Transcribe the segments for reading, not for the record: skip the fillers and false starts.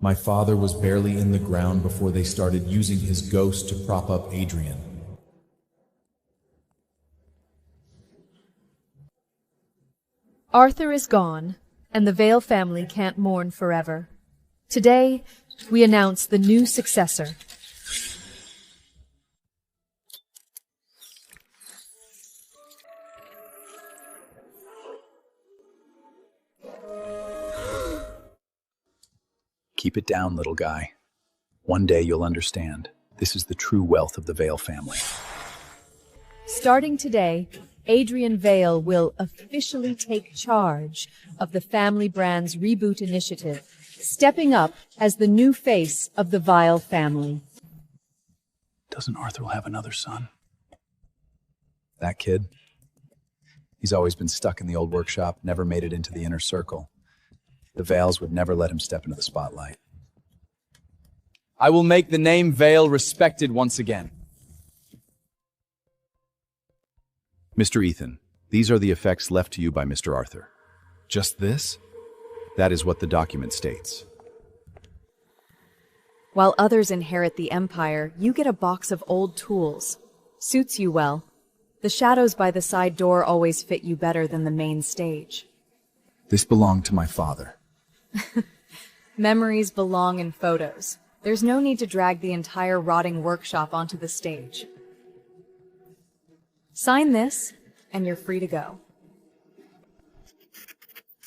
My father was barely in the ground before they started using his ghost to prop up Adrian. Arthur is gone, and the Vale family can't mourn forever. Today, we announce the new successor. Keep it down, little guy. One day you'll understand. This is the true wealth of the Vale family. Starting today, Adrian Vale will officially take charge of the family brand's reboot initiative, stepping up as the new face of the Vile family. Doesn't Arthur have another son? That kid? He's always been stuck in the old workshop, never made it into the inner circle. The Vales would never let him step into the spotlight. I will make the name Vale respected once again. Mr. Ethan, these are the effects left to you by Mr. Arthur. Just this? That is what the document states. While others inherit the empire, you get a box of old tools. Suits you well. The shadows by the side door always fit you better than the main stage. This belonged to my father. Memories belong in photos. There's no need to drag the entire rotting workshop onto the stage. Sign this, and you're free to go.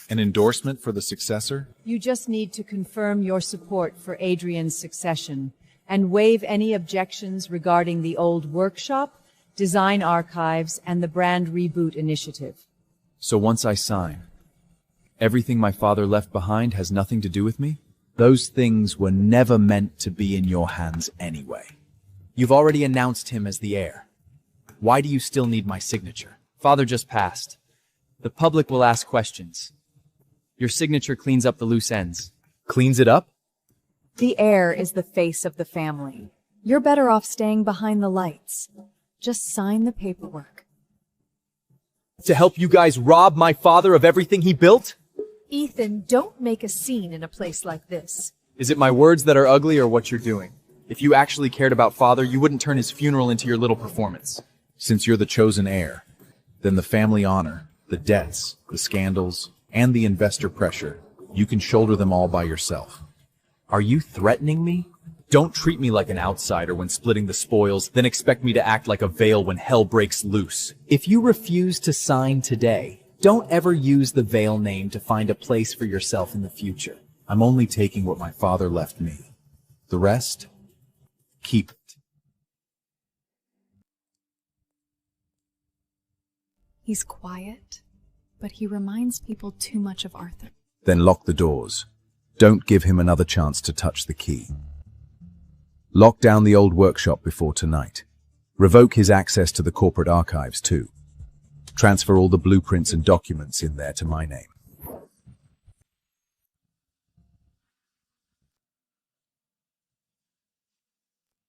An endorsement for the successor? You just need to confirm your support for Adrian's succession and waive any objections regarding the old workshop, design archives, and the brand reboot initiative. So once I sign, everything my father left behind has nothing to do with me? Those things were never meant to be in your hands anyway. You've already announced him as the heir. Why do you still need my signature? Father just passed. The public will ask questions. Your signature cleans up the loose ends. Cleans it up? The heir is the face of the family. You're better off staying behind the lights. Just sign the paperwork. To help you guys rob my father of everything he built? Ethan, don't make a scene in a place like this. Is it my words that are ugly or what you're doing? If you actually cared about father, you wouldn't turn his funeral into your little performance. Since you're the chosen heir, then the family honor, the debts, the scandals, and the investor pressure, you can shoulder them all by yourself. Are you threatening me? Don't treat me like an outsider when splitting the spoils, then expect me to act like a Vale when hell breaks loose. If you refuse to sign today, don't ever use the Vale name to find a place for yourself in the future. I'm only taking what my father left me. The rest, keep it. He's quiet, but he reminds people too much of Arthur. Then lock the doors. Don't give him another chance to touch the key. Lock down the old workshop before tonight. Revoke his access to the corporate archives too. Transfer all the blueprints and documents in there to my name.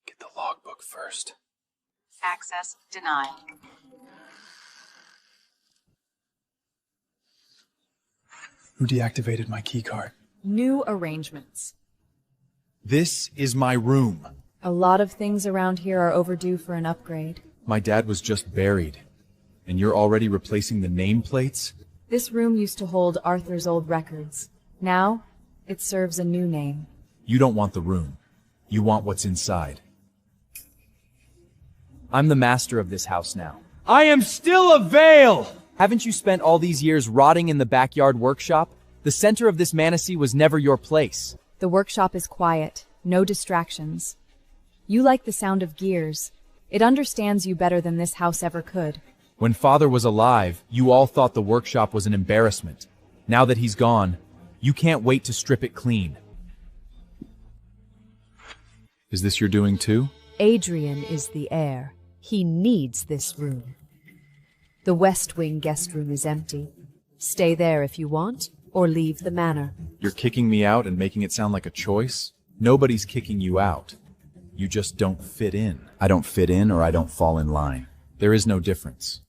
Get the logbook first. Access denied. Who deactivated my keycard? New arrangements. This is my room. A lot of things around here are overdue for an upgrade. My dad was just buried, and you're already replacing the nameplates? This room used to hold Arthur's old records. Now, it serves a new name. You don't want the room. You want what's inside. I'm the master of this house now. I am still a Vale! Haven't you spent all these years rotting in the backyard workshop? The center of this Manasseh was never your place. The workshop is quiet, no distractions. You like the sound of gears. It understands you better than this house ever could. When father was alive, you all thought the workshop was an embarrassment. Now that he's gone, you can't wait to strip it clean. Is this your doing too? Adrian is the heir. He needs this room. The West Wing guest room is empty. Stay there if you want, or leave the manor. You're kicking me out and making it sound like a choice? Nobody's kicking you out. You just don't fit in. I don't fit in or I don't fall in line. There is no difference.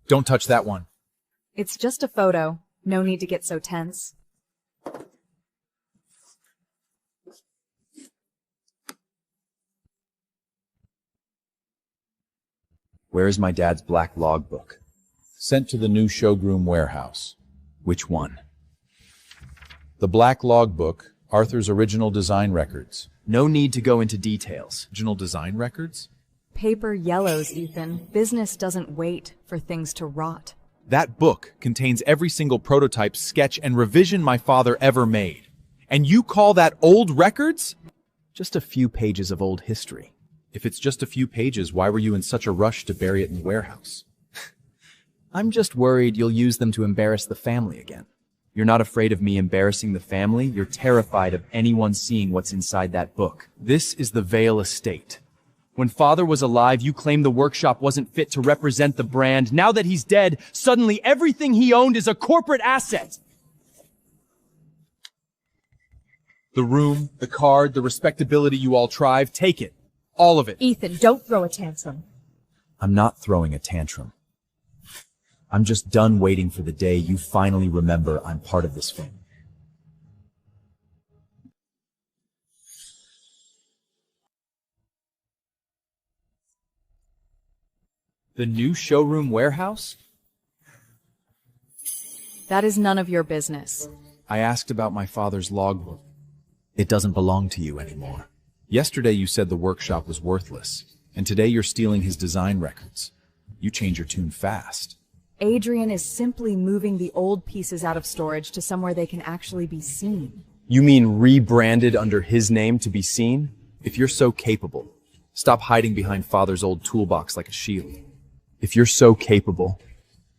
Don't touch that one. It's just a photo. No need to get so tense. Where is my dad's black logbook? Sent to the new showroom warehouse. Which one? The black logbook, Arthur's original design records. No need to go into details. Original design records? Paper yellows, Ethan. Business doesn't wait for things to rot. That book contains every single prototype, sketch, and revision my father ever made. And you call that old records? Just a few pages of old history. If it's just a few pages, why were you in such a rush to bury it in the warehouse? I'm just worried you'll use them to embarrass the family again. You're not afraid of me embarrassing the family. You're terrified of anyone seeing what's inside that book. This is the Vale estate. When father was alive, you claimed the workshop wasn't fit to represent the brand. Now that he's dead, suddenly everything he owned is a corporate asset. The room, the card, the respectability you all trive, take it. All of it. Ethan, don't throw a tantrum. I'm not throwing a tantrum. I'm just done waiting for the day you finally remember I'm part of this family. The new showroom warehouse? That is none of your business. I asked about my father's logbook. It doesn't belong to you anymore. Yesterday you said the workshop was worthless, and today you're stealing his design records. You change your tune fast. Adrian is simply moving the old pieces out of storage to somewhere they can actually be seen. You mean rebranded under his name to be seen? If you're so capable, stop hiding behind father's old toolbox like a shield. If you're so capable,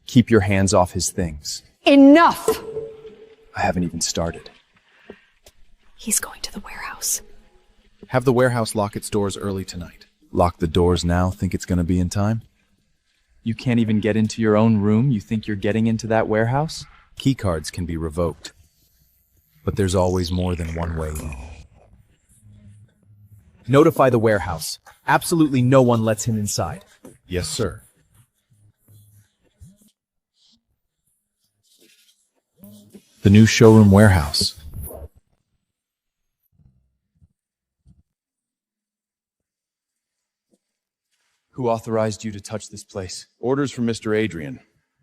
keep your hands off his things. Enough! I haven't even started. He's going to the warehouse. Have the warehouse lock its doors early tonight. Lock the doors now, think it's gonna be in time? You can't even get into your own room? You think you're getting into that warehouse? Keycards can be revoked. But there's always more than one way in. Notify the warehouse. Absolutely no one lets him inside. Yes, sir. The new showroom warehouse. Who authorized you to touch this place? Orders from Mr. Adrian.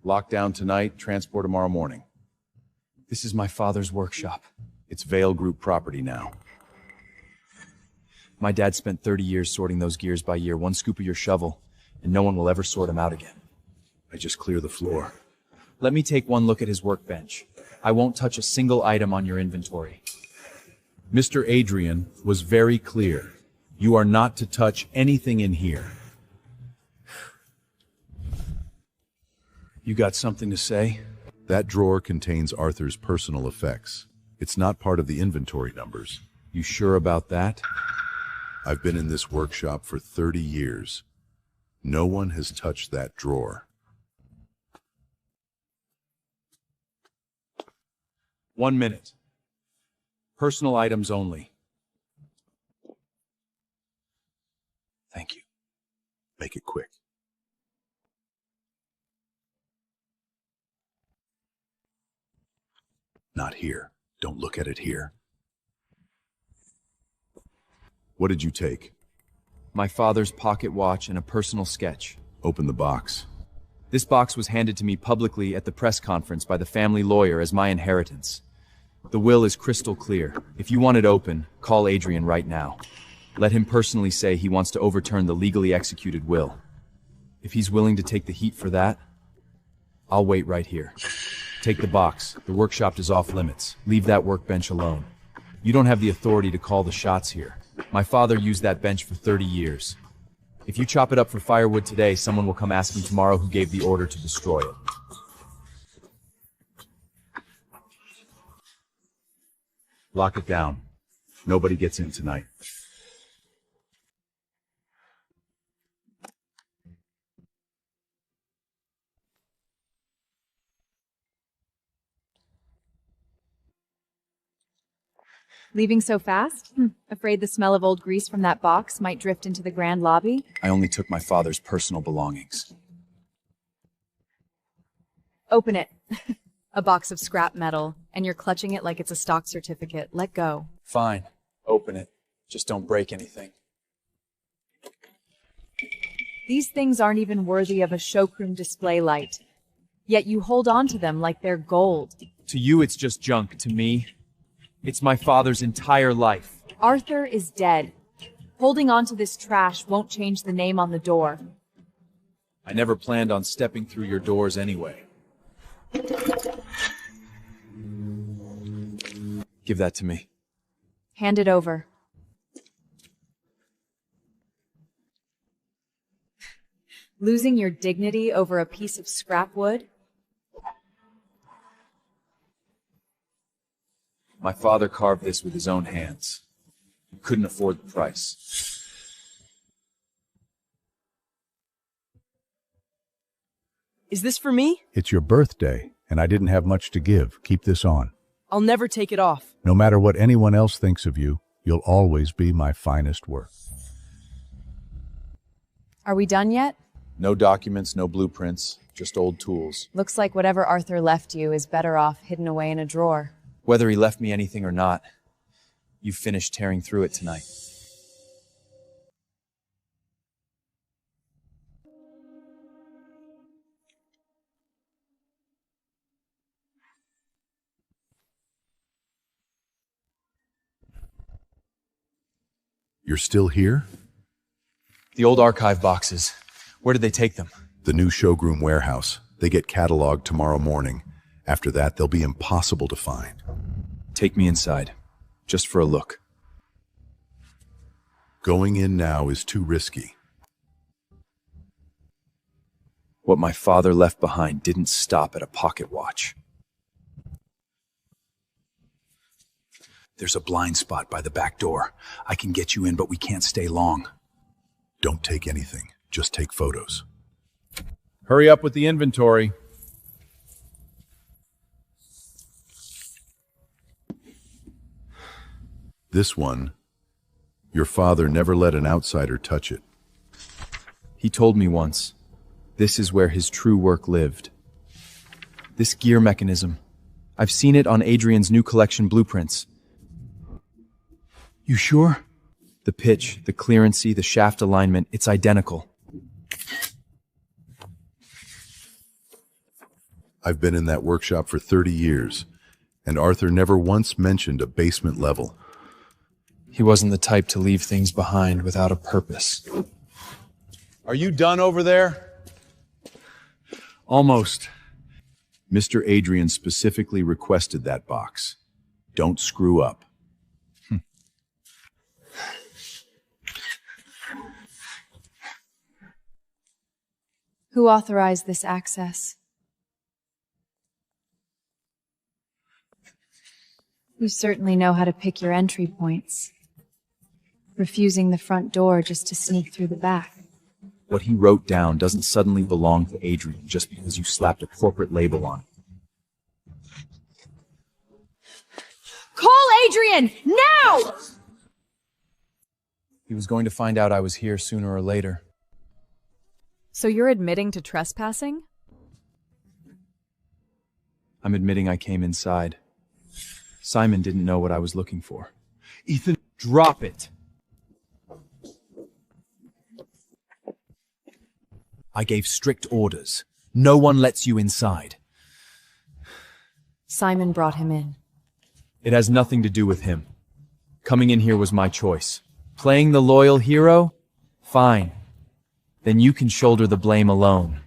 Lockdown tonight, transport tomorrow morning. This is my father's workshop. It's Vale Group property now. My dad spent 30 years sorting those gears by year, one scoop of your shovel, and no one will ever sort them out again. I just clear the floor. Let me take one look at his workbench. I won't touch a single item on your inventory. Mr. Adrian was very clear. You are not to touch anything in here. You got something to say? That drawer contains Arthur's personal effects. It's not part of the inventory numbers. You sure about that? I've been in this workshop for 30 years. No one has touched that drawer. 1 minute. Personal items only. Thank you. Make it quick. Not here. Don't look at it here. What did you take? My father's pocket watch and a personal sketch. Open the box. This box was handed to me publicly at the press conference by the family lawyer as my inheritance. The will is crystal clear. If you want it open, call Adrian right now. Let him personally say he wants to overturn the legally executed will. If he's willing to take the heat for that, I'll wait right here. Take the box. The workshop is off limits. Leave that workbench alone. You don't have the authority to call the shots here. My father used that bench for 30 years. If you chop it up for firewood today, someone will come asking tomorrow who gave the order to destroy it. Lock it down. Nobody gets in tonight. Leaving so fast? Afraid the smell of old grease from that box might drift into the grand lobby? I only took my father's personal belongings. Open it. A box of scrap metal, and you're clutching it like it's a stock certificate. Let go. Fine. Open it. Just don't break anything. These things aren't even worthy of a showroom display light. Yet you hold on to them like they're gold. To you, it's just junk. To me, it's my father's entire life. Arthur is dead. Holding on to this trash won't change the name on the door. I never planned on stepping through your doors anyway. Give that to me. Hand it over. Losing your dignity over a piece of scrap wood? My father carved this with his own hands. He couldn't afford the price. Is this for me? It's your birthday, and I didn't have much to give. Keep this on. I'll never take it off. No matter what anyone else thinks of you, you'll always be my finest work. Are we done yet? No documents, no blueprints, just old tools. Looks like whatever Arthur left you is better off hidden away in a drawer. Whether he left me anything or not, you finished tearing through it tonight. You're still here? The old archive boxes. Where did they take them? The new showroom warehouse. They get cataloged tomorrow morning. After that, they'll be impossible to find. Take me inside, just for a look. Going in now is too risky. What my father left behind didn't stop at a pocket watch. There's a blind spot by the back door. I can get you in, but we can't stay long. Don't take anything. Just take photos. Hurry up with the inventory. This one, your father never let an outsider touch it. He told me once, this is where his true work lived. This gear mechanism. I've seen it on Adrian's new collection blueprints. You sure? The pitch, the clearancy, the shaft alignment, it's identical. I've been in that workshop for 30 years, and Arthur never once mentioned a basement level. He wasn't the type to leave things behind without a purpose. Are you done over there? Almost. Mr. Adrian specifically requested that box. Don't screw up. Who authorized this access? You certainly know how to pick your entry points. Refusing the front door just to sneak through the back. What he wrote down doesn't suddenly belong to Adrian just because you slapped a corporate label on it. Call Adrian! Now! He was going to find out I was here sooner or later. So you're admitting to trespassing? I'm admitting I came inside. Simon didn't know what I was looking for. Ethan, drop it! I gave strict orders. No one lets you inside. Simon brought him in. It has nothing to do with him. Coming in here was my choice. Playing the loyal hero? Fine. Then you can shoulder the blame alone.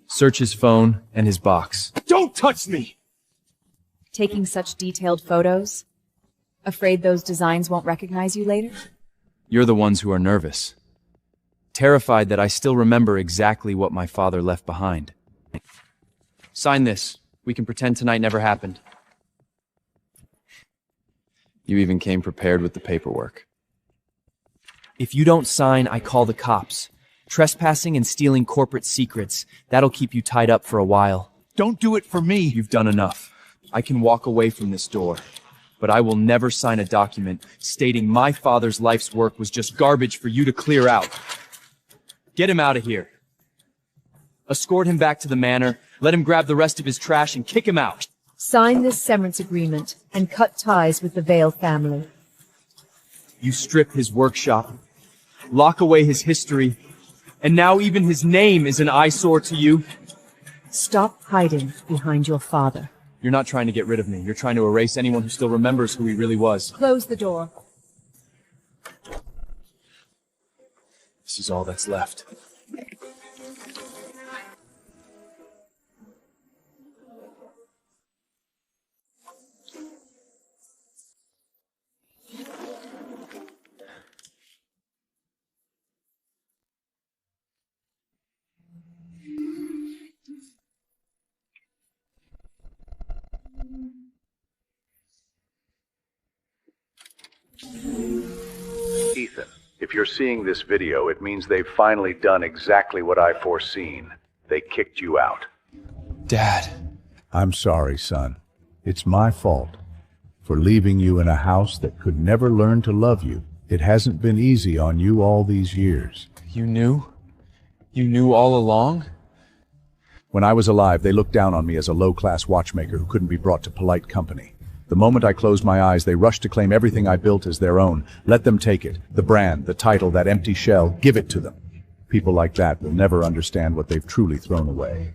Search his phone and his box. Don't touch me! Taking such detailed photos? Afraid those designs won't recognize you later? You're the ones who are nervous. Terrified that I still remember exactly what my father left behind. Sign this. We can pretend tonight never happened. You even came prepared with the paperwork. If you don't sign, I call the cops. Trespassing and stealing corporate secrets. That'll keep you tied up for a while. Don't do it for me. You've done enough. I can walk away from this door, but I will never sign a document stating my father's life's work was just garbage for you to clear out. Get him out of here. Escort him back to the manor, let him grab the rest of his trash and kick him out. Sign this severance agreement and cut ties with the Vale family. You strip his workshop, lock away his history, and now even his name is an eyesore to you. Stop hiding behind your father. You're not trying to get rid of me. You're trying to erase anyone who still remembers who he really was. Close the door. This is all that's left. Ethan, if you're seeing this video, it means they've finally done exactly what I foreseen. They kicked you out. Dad. I'm sorry, son. It's my fault for leaving you in a house that could never learn to love you. It hasn't been easy on you all these years. You knew? You knew all along? When I was alive, they looked down on me as a low-class watchmaker who couldn't be brought to polite company. The moment I closed my eyes, they rushed to claim everything I built as their own. Let them take it. The brand, the title, that empty shell, give it to them. People like that will never understand what they've truly thrown away.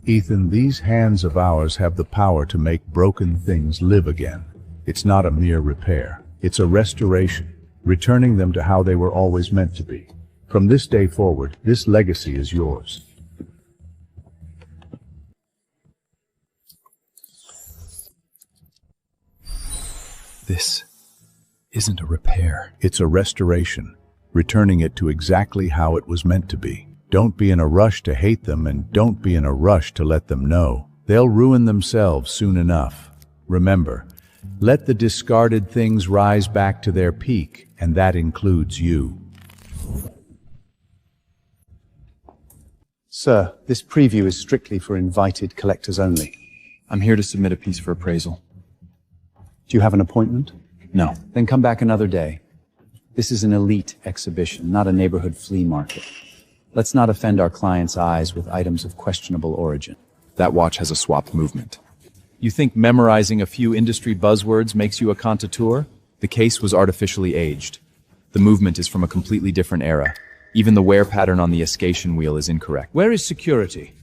Ethan, these hands of ours have the power to make broken things live again. It's not a mere repair. It's a restoration, returning them to how they were always meant to be. From this day forward, this legacy is yours. This isn't a repair. It's a restoration, returning it to exactly how it was meant to be. Don't be in a rush to hate them, and don't be in a rush to let them know. They'll ruin themselves soon enough. Remember, let the discarded things rise back to their peak, and that includes you. Sir, this preview is strictly for invited collectors only. I'm here to submit a piece for appraisal. Do you have an appointment? No. Then come back another day. This is an elite exhibition, not a neighborhood flea market. Let's not offend our clients' eyes with items of questionable origin. That watch has a swapped movement. You think memorizing a few industry buzzwords makes you a connoisseur? The case was artificially aged. The movement is from a completely different era. Even the wear pattern on the escutcheon wheel is incorrect. Where is security?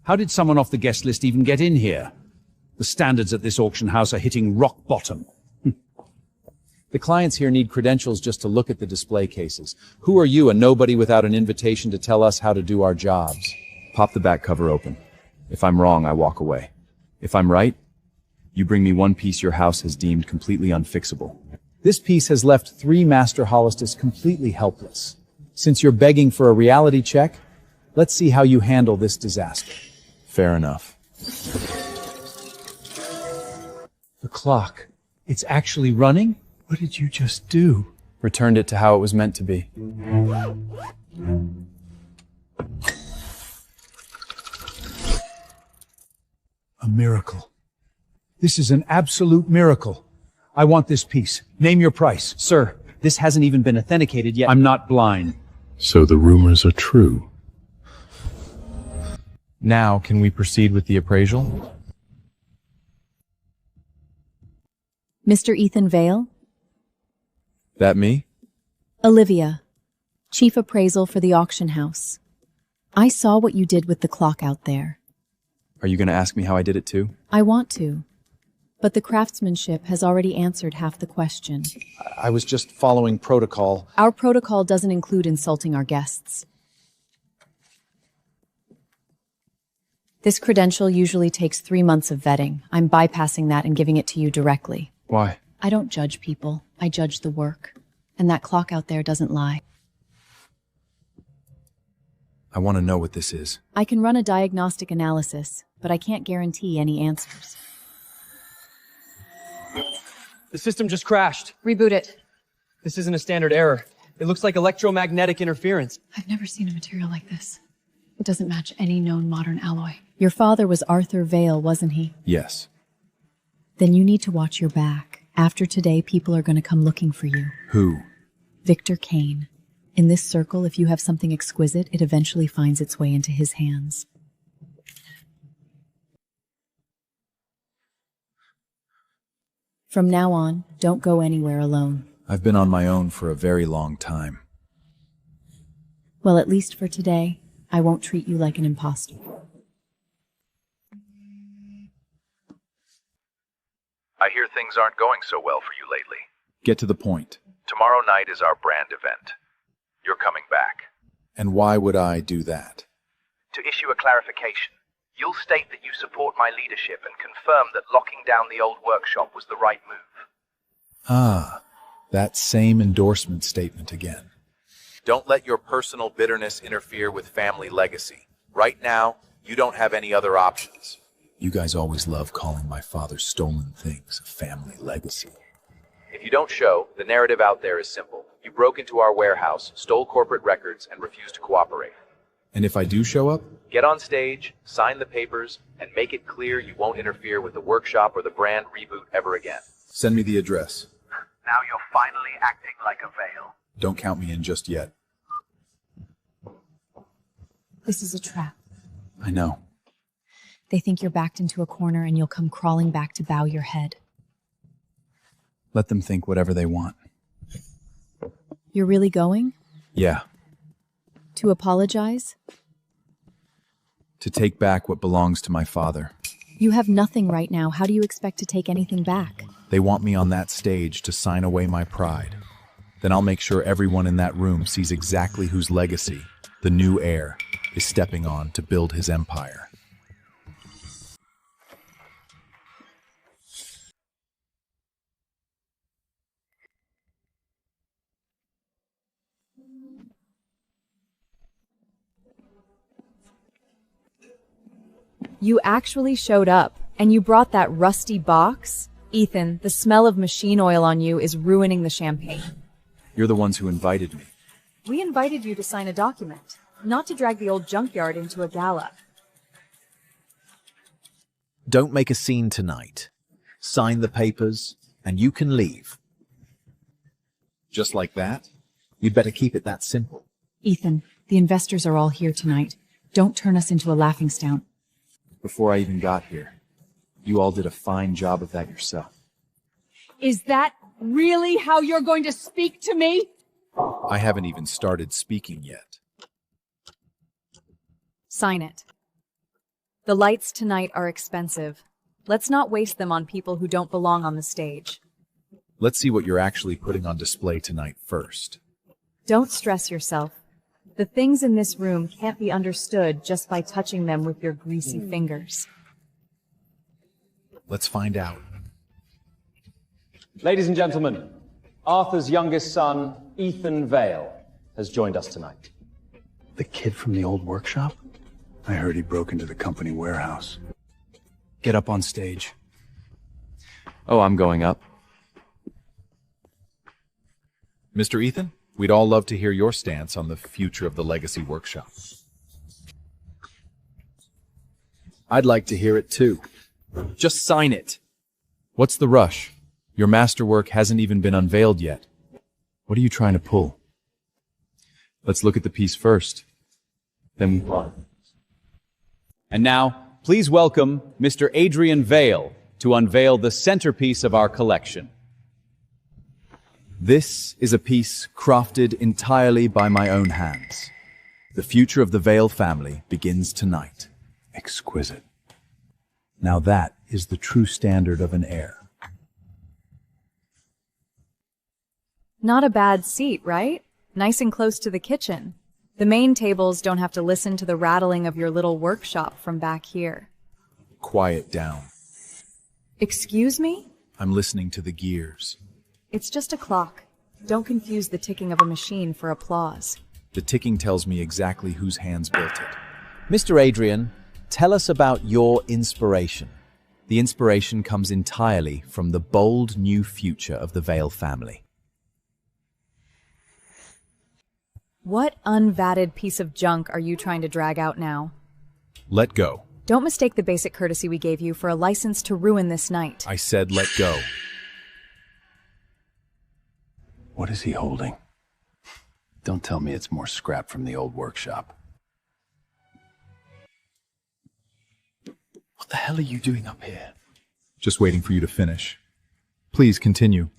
How did someone off the guest list even get in here? The standards at this auction house are hitting rock bottom. The clients here need credentials just to look at the display cases. Who are you, a nobody without an invitation to tell us how to do our jobs? Pop the back cover open. If I'm wrong, I walk away. If I'm right, you bring me one piece your house has deemed completely unfixable. This piece has left 3 master holistists completely helpless. Since you're begging for a reality check, let's see how you handle this disaster. Fair enough. The clock. It's actually running? What did you just do? Returned it to how it was meant to be. A miracle. This is an absolute miracle. I want this piece. Name your price. Sir, this hasn't even been authenticated yet. I'm not blind. So the rumors are true. Now, can we proceed with the appraisal? Mr. Ethan Vale? That me? Olivia, Chief Appraisal for the auction house. I saw what you did with the clock out there. Are you going to ask me how I did it too? I want to, but the craftsmanship has already answered half the question. I was just following protocol. Our protocol doesn't include insulting our guests. This credential usually takes 3 months of vetting. I'm bypassing that and giving it to you directly. Why? I don't judge people. I judge the work. And that clock out there doesn't lie. I want to know what this is. I can run a diagnostic analysis, but I can't guarantee any answers. The system just crashed. Reboot it. This isn't a standard error. It looks like electromagnetic interference. I've never seen a material like this. It doesn't match any known modern alloy. Your father was Arthur Vale, wasn't he? Yes. Then you need to watch your back. After today, people are going to come looking for you. Who? Victor Kane. In this circle, if you have something exquisite, it eventually finds its way into his hands. From now on, don't go anywhere alone. I've been on my own for a very long time. Well, at least for today, I won't treat you like an imposter. I hear things aren't going so well for you lately. Get to the point. Tomorrow night is our brand event. You're coming back. And why would I do that? To issue a clarification, you'll state that you support my leadership and confirm that locking down the old workshop was the right move. Ah, that same endorsement statement again. Don't let your personal bitterness interfere with family legacy. Right now, you don't have any other options. You guys always love calling my father's stolen things a family legacy. If you don't show, the narrative out there is simple. You broke into our warehouse, stole corporate records, and refused to cooperate. And if I do show up? Get on stage, sign the papers, and make it clear you won't interfere with the workshop or the brand reboot ever again. Send me the address. Now you're finally acting like a Vale. Don't count me in just yet. This is a trap. I know. They think you're backed into a corner and you'll come crawling back to bow your head. Let them think whatever they want. You're really going? Yeah. To apologize? To take back what belongs to my father. You have nothing right now. How do you expect to take anything back? They want me on that stage to sign away my pride. Then I'll make sure everyone in that room sees exactly whose legacy the new heir is stepping on to build his empire. You actually showed up, and you brought that rusty box? Ethan, the smell of machine oil on you is ruining the champagne. You're the ones who invited me. We invited you to sign a document, not to drag the old junkyard into a gala. Don't make a scene tonight. Sign the papers, and you can leave. Just like that? You'd better keep it that simple. Ethan, the investors are all here tonight. Don't turn us into a laughingstock. Before I even got here, you all did a fine job of that yourself. Is that really how you're going to speak to me? I haven't even started speaking yet. Sign it. The lights tonight are expensive. Let's not waste them on people who don't belong on the stage. Let's see what you're actually putting on display tonight first. Don't stress yourself. The things in this room can't be understood just by touching them with your greasy fingers. Let's find out. Ladies and gentlemen, Arthur's youngest son, Ethan Vale, has joined us tonight. The kid from the old workshop? I heard he broke into the company warehouse. Get up on stage. Oh, I'm going up. Mr. Ethan, we'd all love to hear your stance on the future of the Legacy Workshop. I'd like to hear it too. Just sign it. What's the rush? Your masterwork hasn't even been unveiled yet. What are you trying to pull? Let's look at the piece first. Then move on. And now, please welcome Mr. Adrian Vale to unveil the centerpiece of our collection. This is a piece crafted entirely by my own hands. The future of the Vale family begins tonight. Exquisite. Now that is the true standard of an heir. Not a bad seat, right? Nice and close to the kitchen. The main tables don't have to listen to the rattling of your little workshop from back here. Quiet down. Excuse me? I'm listening to the gears. It's just a clock. Don't confuse the ticking of a machine for applause. The ticking tells me exactly whose hands built it. Mr. Adrian, tell us about your inspiration. The inspiration comes entirely from the bold new future of the Vale family. What unvatted piece of junk are you trying to drag out now? Let go. Don't mistake the basic courtesy we gave you for a license to ruin this night. I said let go. What is he holding? Don't tell me it's more scrap from the old workshop. What the hell are you doing up here? Just waiting for you to finish. Please continue.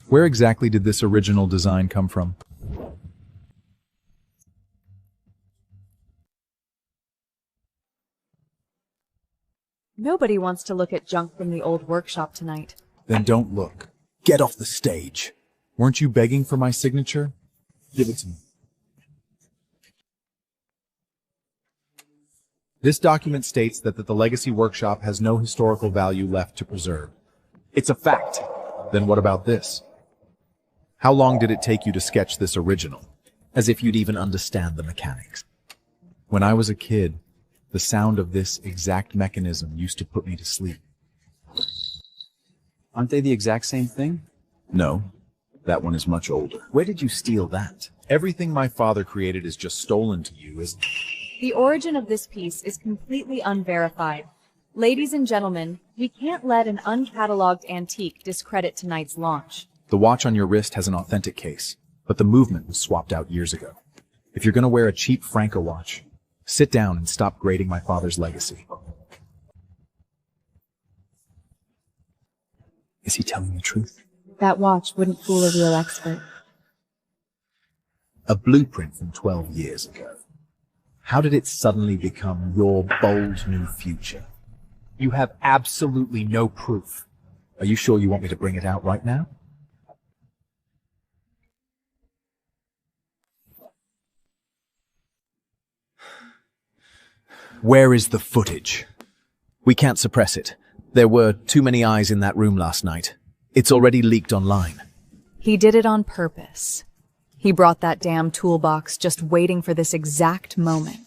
Where exactly did this original design come from? Nobody wants to look at junk from the old workshop tonight. Then don't look. Get off the stage. Weren't you begging for my signature? Give it to me. This document states that the Legacy Workshop has no historical value left to preserve. It's a fact. Then what about this? How long did it take you to sketch this original? As if you'd even understand the mechanics. When I was a kid, the sound of this exact mechanism used to put me to sleep. Aren't they the exact same thing? No, that one is much older. Where did you steal that? Everything my father created is just stolen to you, isn't it? The origin of this piece is completely unverified. Ladies and gentlemen, we can't let an uncatalogued antique discredit tonight's launch. The watch on your wrist has an authentic case, but the movement was swapped out years ago. If you're going to wear a cheap Franco watch, sit down and stop grading my father's legacy. Is he telling the truth? That watch wouldn't fool a real expert. A blueprint from 12 years ago. How did it suddenly become your bold new future? You have absolutely no proof. Are you sure you want me to bring it out right now? Where is the footage? We can't suppress it. There were too many eyes in that room last night. It's already leaked online. He did it on purpose. He brought that damn toolbox just waiting for this exact moment.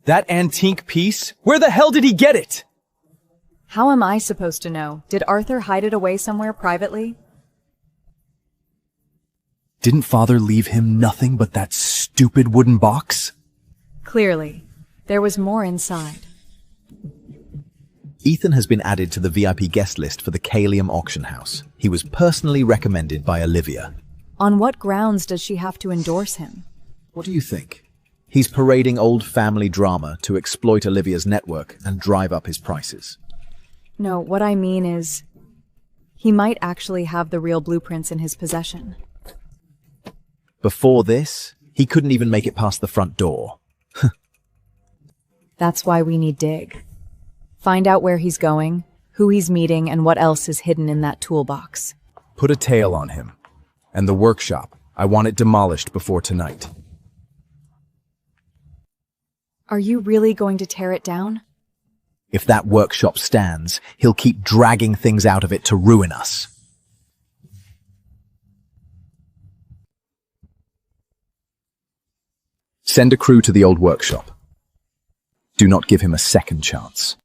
That antique piece? Where the hell did he get it? How am I supposed to know? Did Arthur hide it away somewhere privately? Didn't Father leave him nothing but that stupid wooden box? Clearly. There was more inside. Ethan has been added to the VIP guest list for the Kalium auction house. He was personally recommended by Olivia. On what grounds does she have to endorse him? What do you think? He's parading old family drama to exploit Olivia's network and drive up his prices. No, what I mean is, he might actually have the real blueprints in his possession. Before this, he couldn't even make it past the front door. That's why we need Dig. Find out where he's going, who he's meeting, and what else is hidden in that toolbox. Put a tail on him. And the workshop, I want it demolished before tonight. Are you really going to tear it down? If that workshop stands, he'll keep dragging things out of it to ruin us. Send a crew to the old workshop. Do not give him a second chance.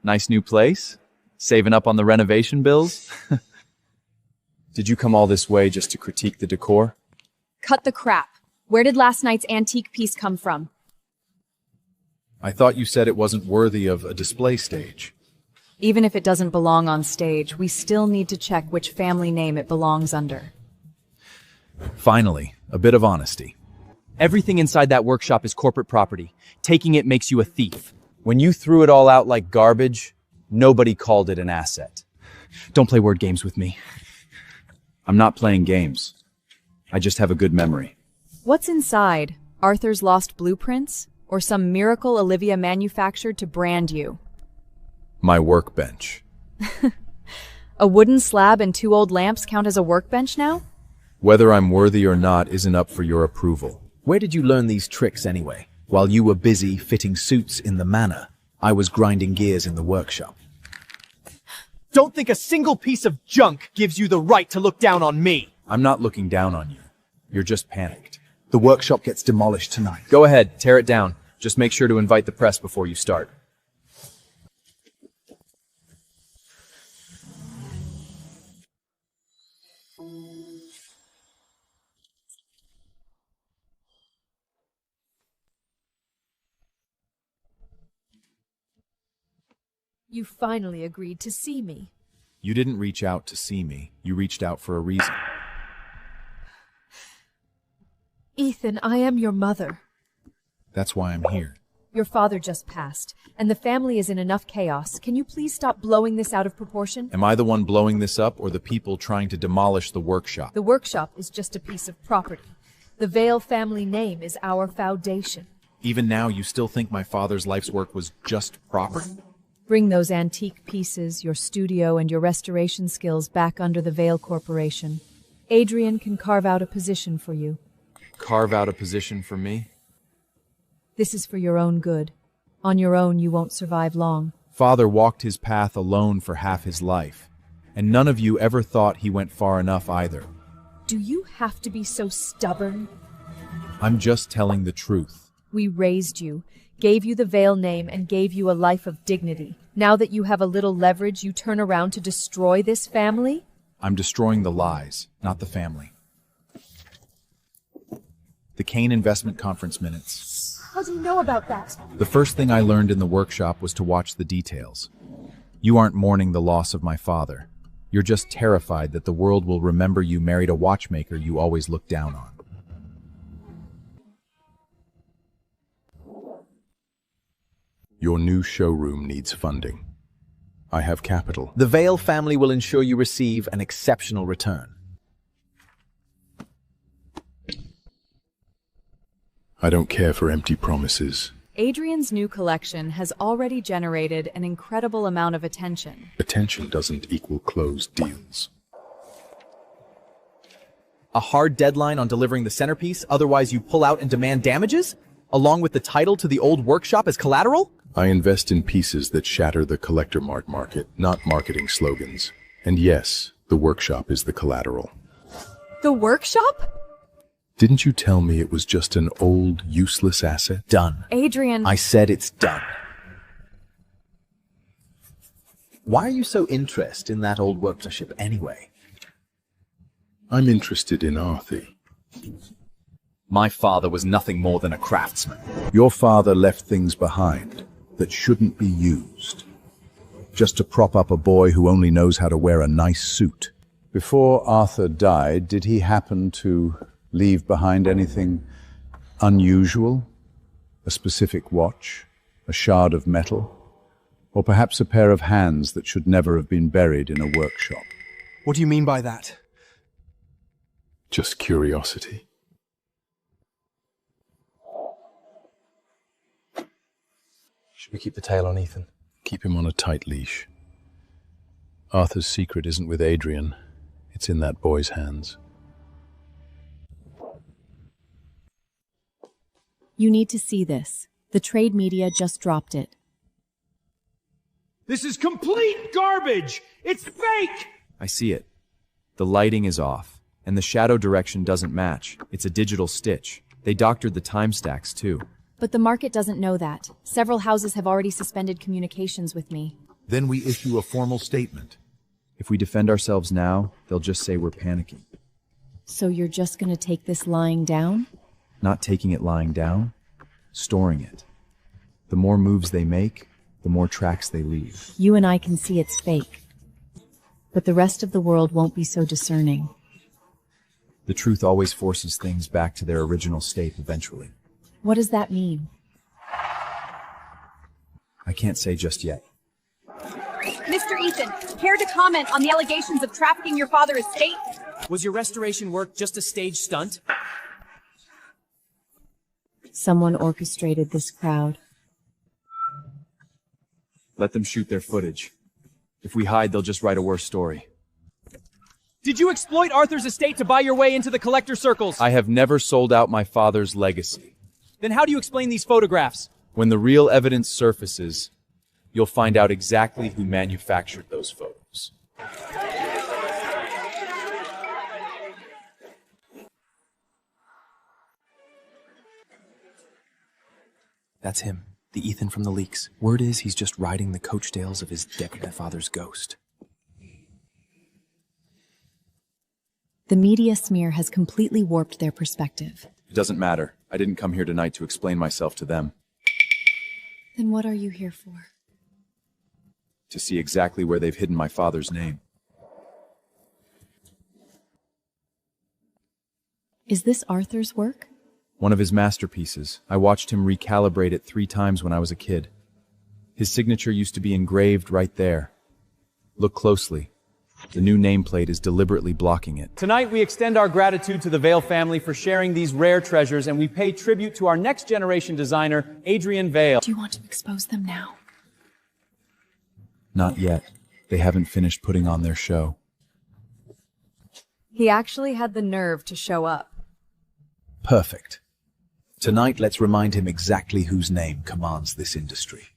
Nice new place? Saving up on the renovation bills? Did you come all this way just to critique the decor? Cut the crap. Where did last night's antique piece come from? I thought you said it wasn't worthy of a display stage. Even if it doesn't belong on stage, we still need to check which family name it belongs under. Finally, a bit of honesty. Everything inside that workshop is corporate property. Taking it makes you a thief. When you threw it all out like garbage, nobody called it an asset. Don't play word games with me. I'm not playing games. I just have a good memory. What's inside? Arthur's lost blueprints? Or some miracle Olivia manufactured to brand you? My workbench. A wooden slab and 2 old lamps count as a workbench now? Whether I'm worthy or not isn't up for your approval. Where did you learn these tricks anyway? While you were busy fitting suits in the manor, I was grinding gears in the workshop. Don't think a single piece of junk gives you the right to look down on me. I'm not looking down on you. You're just panicked. The workshop gets demolished tonight. Go ahead, tear it down. Just make sure to invite the press before you start. You finally agreed to see me. You didn't reach out to see me. You reached out for a reason. Ethan, I am your mother. That's why I'm here. Your father just passed, and the family is in enough chaos. Can you please stop blowing this out of proportion? Am I the one blowing this up, or the people trying to demolish the workshop? The workshop is just a piece of property. The Vale family name is our foundation. Even now, you still think my father's life's work was just property? Bring those antique pieces, your studio, and your restoration skills back under the Vale Corporation. Adrian can carve out a position for you. Carve out a position for me? This is for your own good. On your own, you won't survive long. Father walked his path alone for half his life, and none of you ever thought he went far enough either. Do you have to be so stubborn? I'm just telling the truth. We raised you, gave you the Vale name, and gave you a life of dignity. Now that you have a little leverage, you turn around to destroy this family? I'm destroying the lies, not the family. The Kane Investment Conference minutes. How do you know about that? The first thing I learned in the workshop was to watch the details. You aren't mourning the loss of my father. You're just terrified that the world will remember you married a watchmaker you always looked down on. Your new showroom needs funding. I have capital. The Vale family will ensure you receive an exceptional return. I don't care for empty promises. Adrian's new collection has already generated an incredible amount of attention. Attention doesn't equal closed deals. A hard deadline on delivering the centerpiece, otherwise you pull out and demand damages? Along with the title to the old workshop as collateral? I invest in pieces that shatter the collector mart market, not marketing slogans. And yes, the workshop is the collateral. The workshop? Didn't you tell me it was just an old, useless asset? Done. Adrian. I said it's done. Why are you so interested in that old workmanship anyway? I'm interested in Arthur. My father was nothing more than a craftsman. Your father left things behind that shouldn't be used, just to prop up a boy who only knows how to wear a nice suit. Before Arthur died, did he happen to leave behind anything unusual? A specific watch? A shard of metal? Or perhaps a pair of hands that should never have been buried in a workshop? What do you mean by that? Just curiosity. Should we keep the tail on Ethan? Keep him on a tight leash. Arthur's secret isn't with Adrian. It's in that boy's hands. You need to see this. The trade media just dropped it. This is complete garbage! It's fake! I see it. The lighting is off, and the shadow direction doesn't match. It's a digital stitch. They doctored the time stacks, too. But the market doesn't know that. Several houses have already suspended communications with me. Then we issue a formal statement. If we defend ourselves now, they'll just say we're panicking. So you're just gonna take this lying down? Not taking it lying down, storing it. The more moves they make, the more tracks they leave. You and I can see it's fake. But the rest of the world won't be so discerning. The truth always forces things back to their original state eventually. What does that mean? I can't say just yet. Mr. Ethan, care to comment on the allegations of trafficking your father's estate? Was your restoration work just a stage stunt? Someone orchestrated this crowd. Let them shoot their footage. If we hide, they'll just write a worse story. Did you exploit Arthur's estate to buy your way into the collector circles? I have never sold out my father's legacy. Then how do you explain these photographs? When the real evidence surfaces, you'll find out exactly who manufactured those photos. That's him, the Ethan from the leaks. Word is he's just riding the coattails of his decadent father's ghost. The media smear has completely warped their perspective. It doesn't matter. I didn't come here tonight to explain myself to them. Then what are you here for? To see exactly where they've hidden my father's name. Is this Arthur's work? One of his masterpieces. I watched him recalibrate it 3 times when I was a kid. His signature used to be engraved right there. Look closely. The new nameplate is deliberately blocking it. Tonight, we extend our gratitude to the Vale family for sharing these rare treasures, and we pay tribute to our next generation designer, Adrian Vale. Do you want to expose them now? Not yet. They haven't finished putting on their show. He actually had the nerve to show up. Perfect. Tonight, let's remind him exactly whose name commands this industry.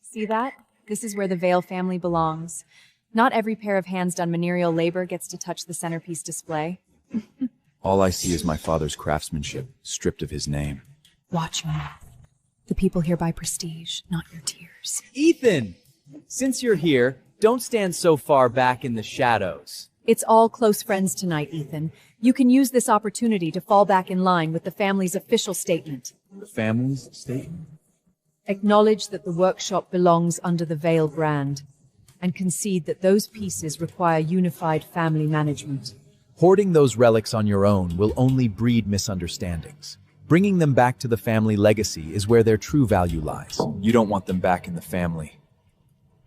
See that? This is where the Vale family belongs. Not every pair of hands done manerial labor gets to touch the centerpiece display. All I see is my father's craftsmanship, stripped of his name. Watch me. The people here buy prestige, not your tears. Ethan! Since you're here, don't stand so far back in the shadows. It's all close friends tonight, Ethan. You can use this opportunity to fall back in line with the family's official statement. The family's statement? Acknowledge that the workshop belongs under the Vale brand, and concede that those pieces require unified family management. Hoarding those relics on your own will only breed misunderstandings. Bringing them back to the family legacy is where their true value lies. You don't want them back in the family.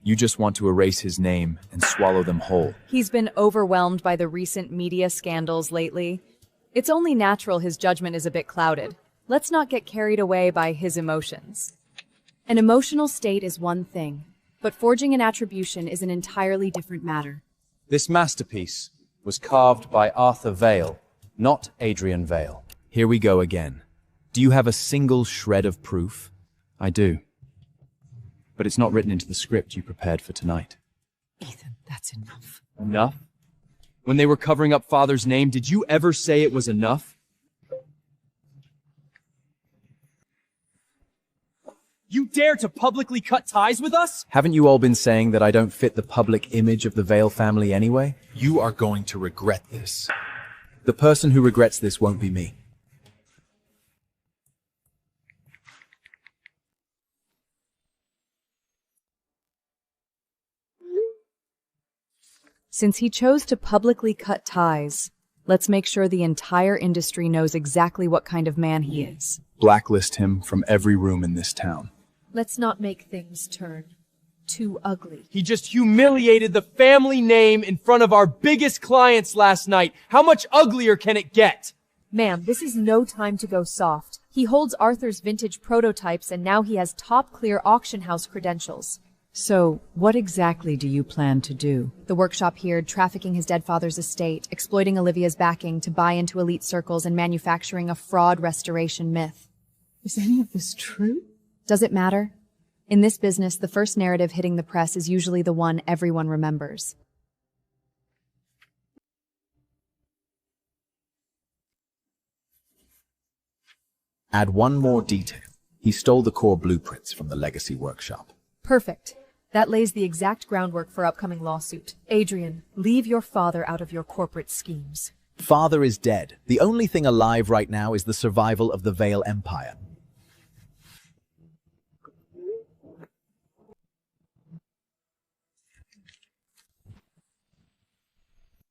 You just want to erase his name and swallow them whole. He's been overwhelmed by the recent media scandals lately. It's only natural his judgment is a bit clouded. Let's not get carried away by his emotions. An emotional state is one thing, but forging an attribution is an entirely different matter. This masterpiece was carved by Arthur Vale, not Adrian Vale. Here we go again. Do you have a single shred of proof? I do. But it's not written into the script you prepared for tonight. Ethan, that's enough. Enough? When they were covering up Father's name, did you ever say it was enough? You dare to publicly cut ties with us? Haven't you all been saying that I don't fit the public image of the Vale family anyway? You are going to regret this. The person who regrets this won't be me. Since he chose to publicly cut ties, let's make sure the entire industry knows exactly what kind of man he is. Blacklist him from every room in this town. Let's not make things turn too ugly. He just humiliated the family name in front of our biggest clients last night. How much uglier can it get? Ma'am, this is no time to go soft. He holds Arthur's vintage prototypes and now he has top clear auction house credentials. So, what exactly do you plan to do? The workshop here, trafficking his dead father's estate, exploiting Olivia's backing to buy into elite circles and manufacturing a fraud restoration myth. Is any of this true? Does it matter? In this business, the first narrative hitting the press is usually the one everyone remembers. Add one more detail. He stole the core blueprints from the legacy workshop. Perfect. That lays the exact groundwork for upcoming lawsuit. Adrian, leave your father out of your corporate schemes. Father is dead. The only thing alive right now is the survival of the Vale Empire.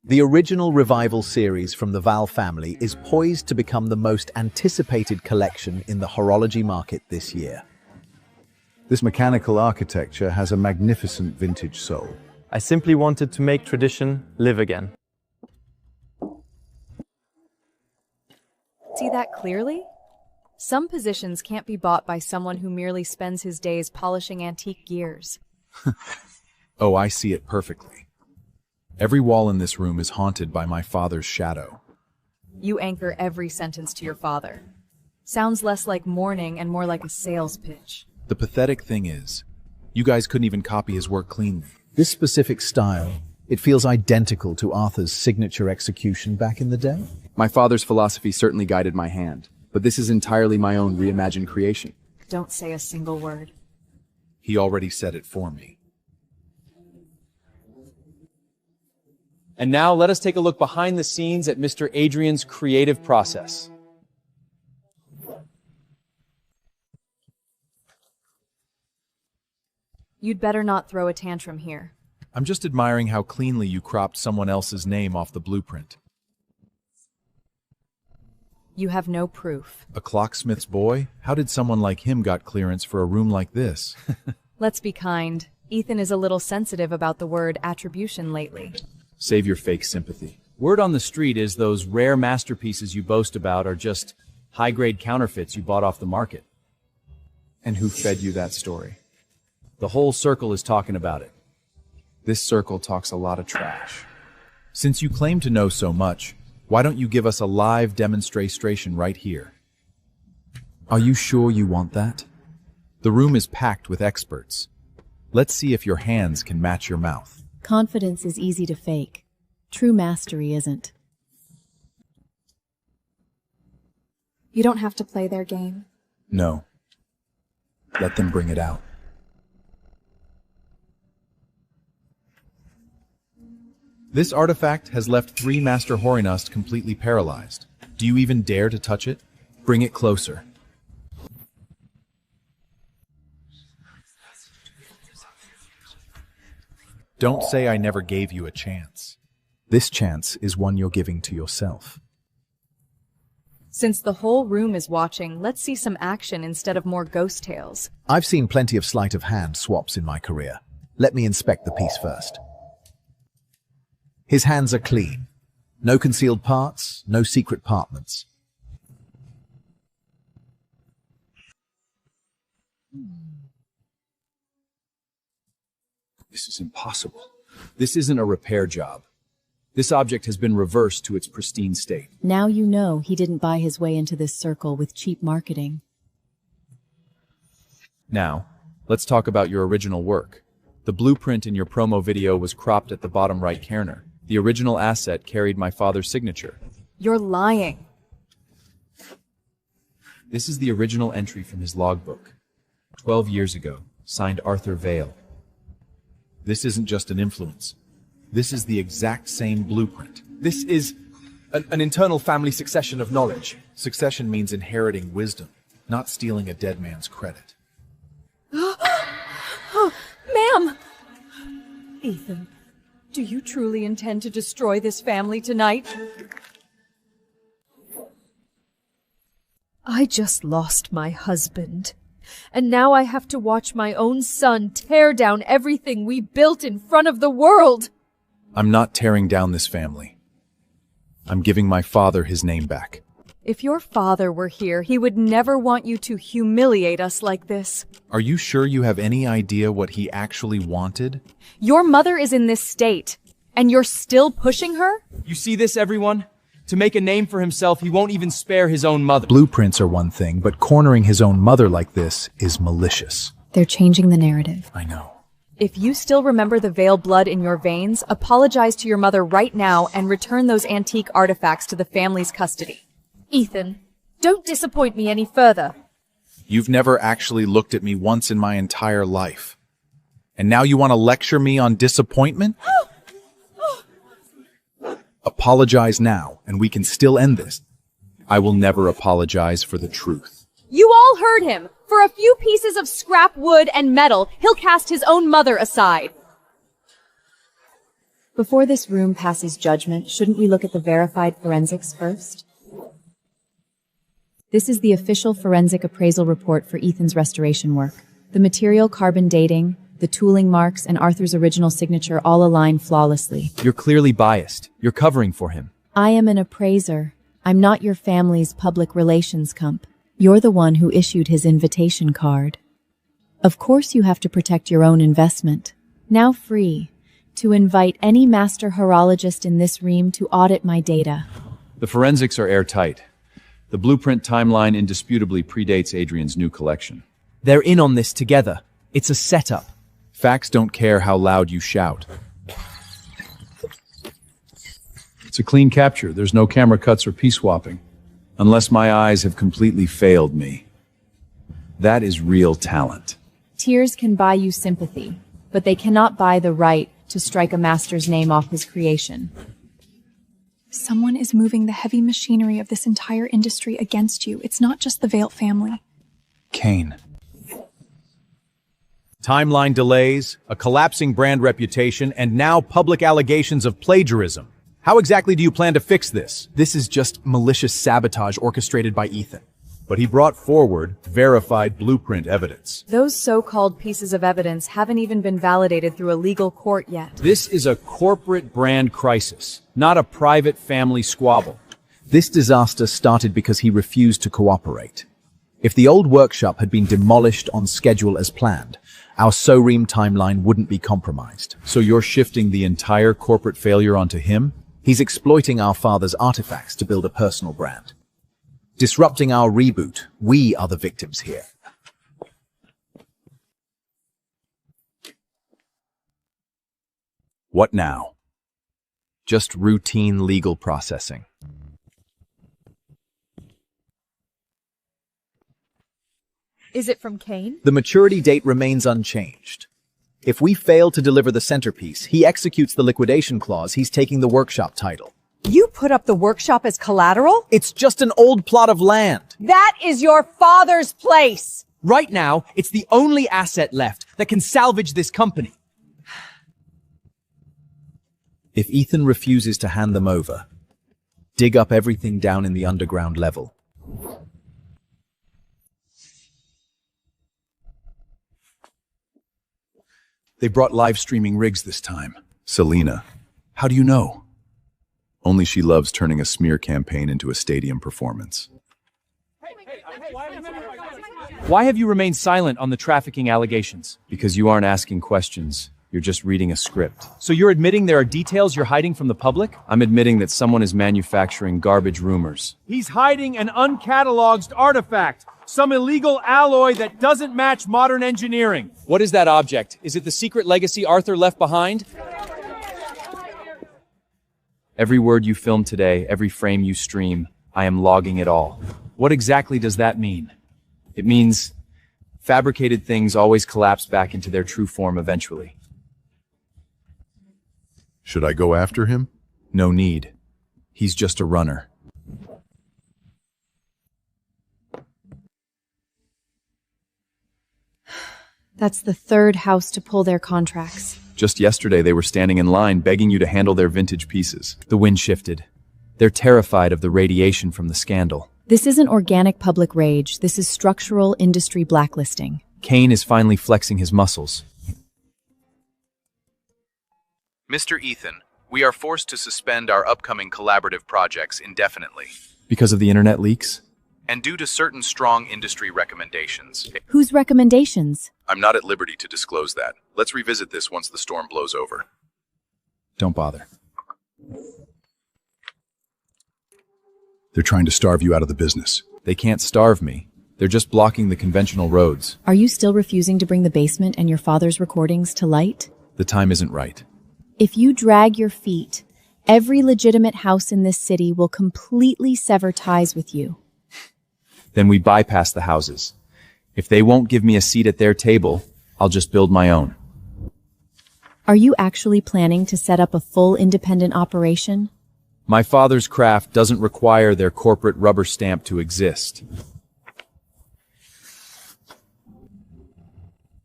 The original Revival series from the Val family is poised to become the most anticipated collection in the horology market this year. This mechanical architecture has a magnificent vintage soul. I simply wanted to make tradition live again. See that clearly? Some positions can't be bought by someone who merely spends his days polishing antique gears. Oh, I see it perfectly. Every wall in this room is haunted by my father's shadow. You anchor every sentence to your father. Sounds less like mourning and more like a sales pitch. The pathetic thing is, you guys couldn't even copy his work cleanly. This specific style, it feels identical to Arthur's signature execution back in the day. My father's philosophy certainly guided my hand, but this is entirely my own reimagined creation. Don't say a single word. He already said it for me. And now let us take a look behind the scenes at Mr. Adrian's creative process. You'd better not throw a tantrum here. I'm just admiring how cleanly you cropped someone else's name off the blueprint. You have no proof. A clocksmith's boy? How did someone like him got clearance for a room like this? Let's be kind. Ethan is a little sensitive about the word attribution lately. Save your fake sympathy. Word on the street is those rare masterpieces you boast about are just high-grade counterfeits you bought off the market. And who fed you that story? The whole circle is talking about it. This circle talks a lot of trash. Since you claim to know so much, why don't you give us a live demonstration right here? Are you sure you want that? The room is packed with experts. Let's see if your hands can match your mouth. Confidence is easy to fake. True mastery isn't. You don't have to play their game. No. Let them bring it out. This artifact has left 3 Master Horinust completely paralyzed. Do you even dare to touch it? Bring it closer. Don't say I never gave you a chance. This chance is one you're giving to yourself. Since the whole room is watching, let's see some action instead of more ghost tales. I've seen plenty of sleight of hand swaps in my career. Let me inspect the piece first. His hands are clean. No concealed parts, no secret compartments. This is impossible. This isn't a repair job. This object has been reversed to its pristine state. Now you know he didn't buy his way into this circle with cheap marketing. Now, let's talk about your original work. The blueprint in your promo video was cropped at the bottom right corner. The original asset carried my father's signature. You're lying. This is the original entry from his logbook. 12 years ago, signed Arthur Vale. This isn't just an influence. This is the exact same blueprint. This is an internal family succession of knowledge. Succession means inheriting wisdom, not stealing a dead man's credit. Oh, ma'am! Ethan, do you truly intend to destroy this family tonight? I just lost my husband. And now I have to watch my own son tear down everything we built in front of the world. I'm not tearing down this family. I'm giving my father his name back. If your father were here, he would never want you to humiliate us like this. Are you sure you have any idea what he actually wanted? Your mother is in this state, and you're still pushing her? You see this, everyone? To make a name for himself, he won't even spare his own mother. Blueprints are one thing, but cornering his own mother like this is malicious. They're changing the narrative. I know. If you still remember the Vale blood in your veins, apologize to your mother right now and return those antique artifacts to the family's custody. Ethan, don't disappoint me any further. You've never actually looked at me once in my entire life. And now you want to lecture me on disappointment? Apologize now, and we can still end this. I will never apologize for the truth. You all heard him. For a few pieces of scrap wood and metal, he'll cast his own mother aside. Before this room passes judgment, shouldn't we look at the verified forensics first? This is the official forensic appraisal report for Ethan's restoration work. The material carbon dating, the tooling marks, and Arthur's original signature all align flawlessly. You're clearly biased. You're covering for him. I am an appraiser. I'm not your family's public relations comp. You're the one who issued his invitation card. Of course you have to protect your own investment. Now free to invite any master horologist in this room to audit my data. The forensics are airtight. The blueprint timeline indisputably predates Adrian's new collection. They're in on this together. It's a setup. Facts don't care how loud you shout. It's a clean capture. There's no camera cuts or piece swapping. Unless my eyes have completely failed me. That is real talent. Tears can buy you sympathy, but they cannot buy the right to strike a master's name off his creation. Someone is moving the heavy machinery of this entire industry against you. It's not just the Vale family. Kane. Timeline delays, a collapsing brand reputation, and now public allegations of plagiarism. How exactly do you plan to fix this? This is just malicious sabotage orchestrated by Ethan. But he brought forward verified blueprint evidence. Those so-called pieces of evidence haven't even been validated through a legal court yet. This is a corporate brand crisis, not a private family squabble. This disaster started because he refused to cooperate. If the old workshop had been demolished on schedule as planned, our showroom timeline wouldn't be compromised. So you're shifting the entire corporate failure onto him? He's exploiting our father's artifacts to build a personal brand. Disrupting our reboot, we are the victims here. What now? Just routine legal processing. Is it from Kane? The maturity date remains unchanged. If we fail to deliver the centerpiece, he executes the liquidation clause, he's taking the workshop title. You put up the workshop as collateral? It's just an old plot of land. That is your father's place! Right now, it's the only asset left that can salvage this company. If Ethan refuses to hand them over, dig up everything down in the underground level. They brought live streaming rigs this time. Selena. How do you know? Only she loves turning a smear campaign into a stadium performance. Why have you remained silent on the trafficking allegations? Because you aren't asking questions. You're just reading a script. So you're admitting there are details you're hiding from the public? I'm admitting that someone is manufacturing garbage rumors. He's hiding an uncatalogued artifact, some illegal alloy that doesn't match modern engineering. What is that object? Is it the secret legacy Arthur left behind? Every word you film today, every frame you stream, I am logging it all. What exactly does that mean? It means fabricated things always collapse back into their true form eventually. Should I go after him? No need. He's just a runner. That's the third house to pull their contracts. Just yesterday, they were standing in line begging you to handle their vintage pieces. The wind shifted. They're terrified of the radiation from the scandal. This isn't organic public rage. This is structural industry blacklisting. Kane is finally flexing his muscles. Mr. Ethan, we are forced to suspend our upcoming collaborative projects indefinitely. Because of the internet leaks? And due to certain strong industry recommendations. Whose recommendations? I'm not at liberty to disclose that. Let's revisit this once the storm blows over. Don't bother. They're trying to starve you out of the business. They can't starve me. They're just blocking the conventional roads. Are you still refusing to bring the basement and your father's recordings to light? The time isn't right. If you drag your feet, every legitimate house in this city will completely sever ties with you. Then we bypass the houses. If they won't give me a seat at their table, I'll just build my own. Are you actually planning to set up a full independent operation? My father's craft doesn't require their corporate rubber stamp to exist.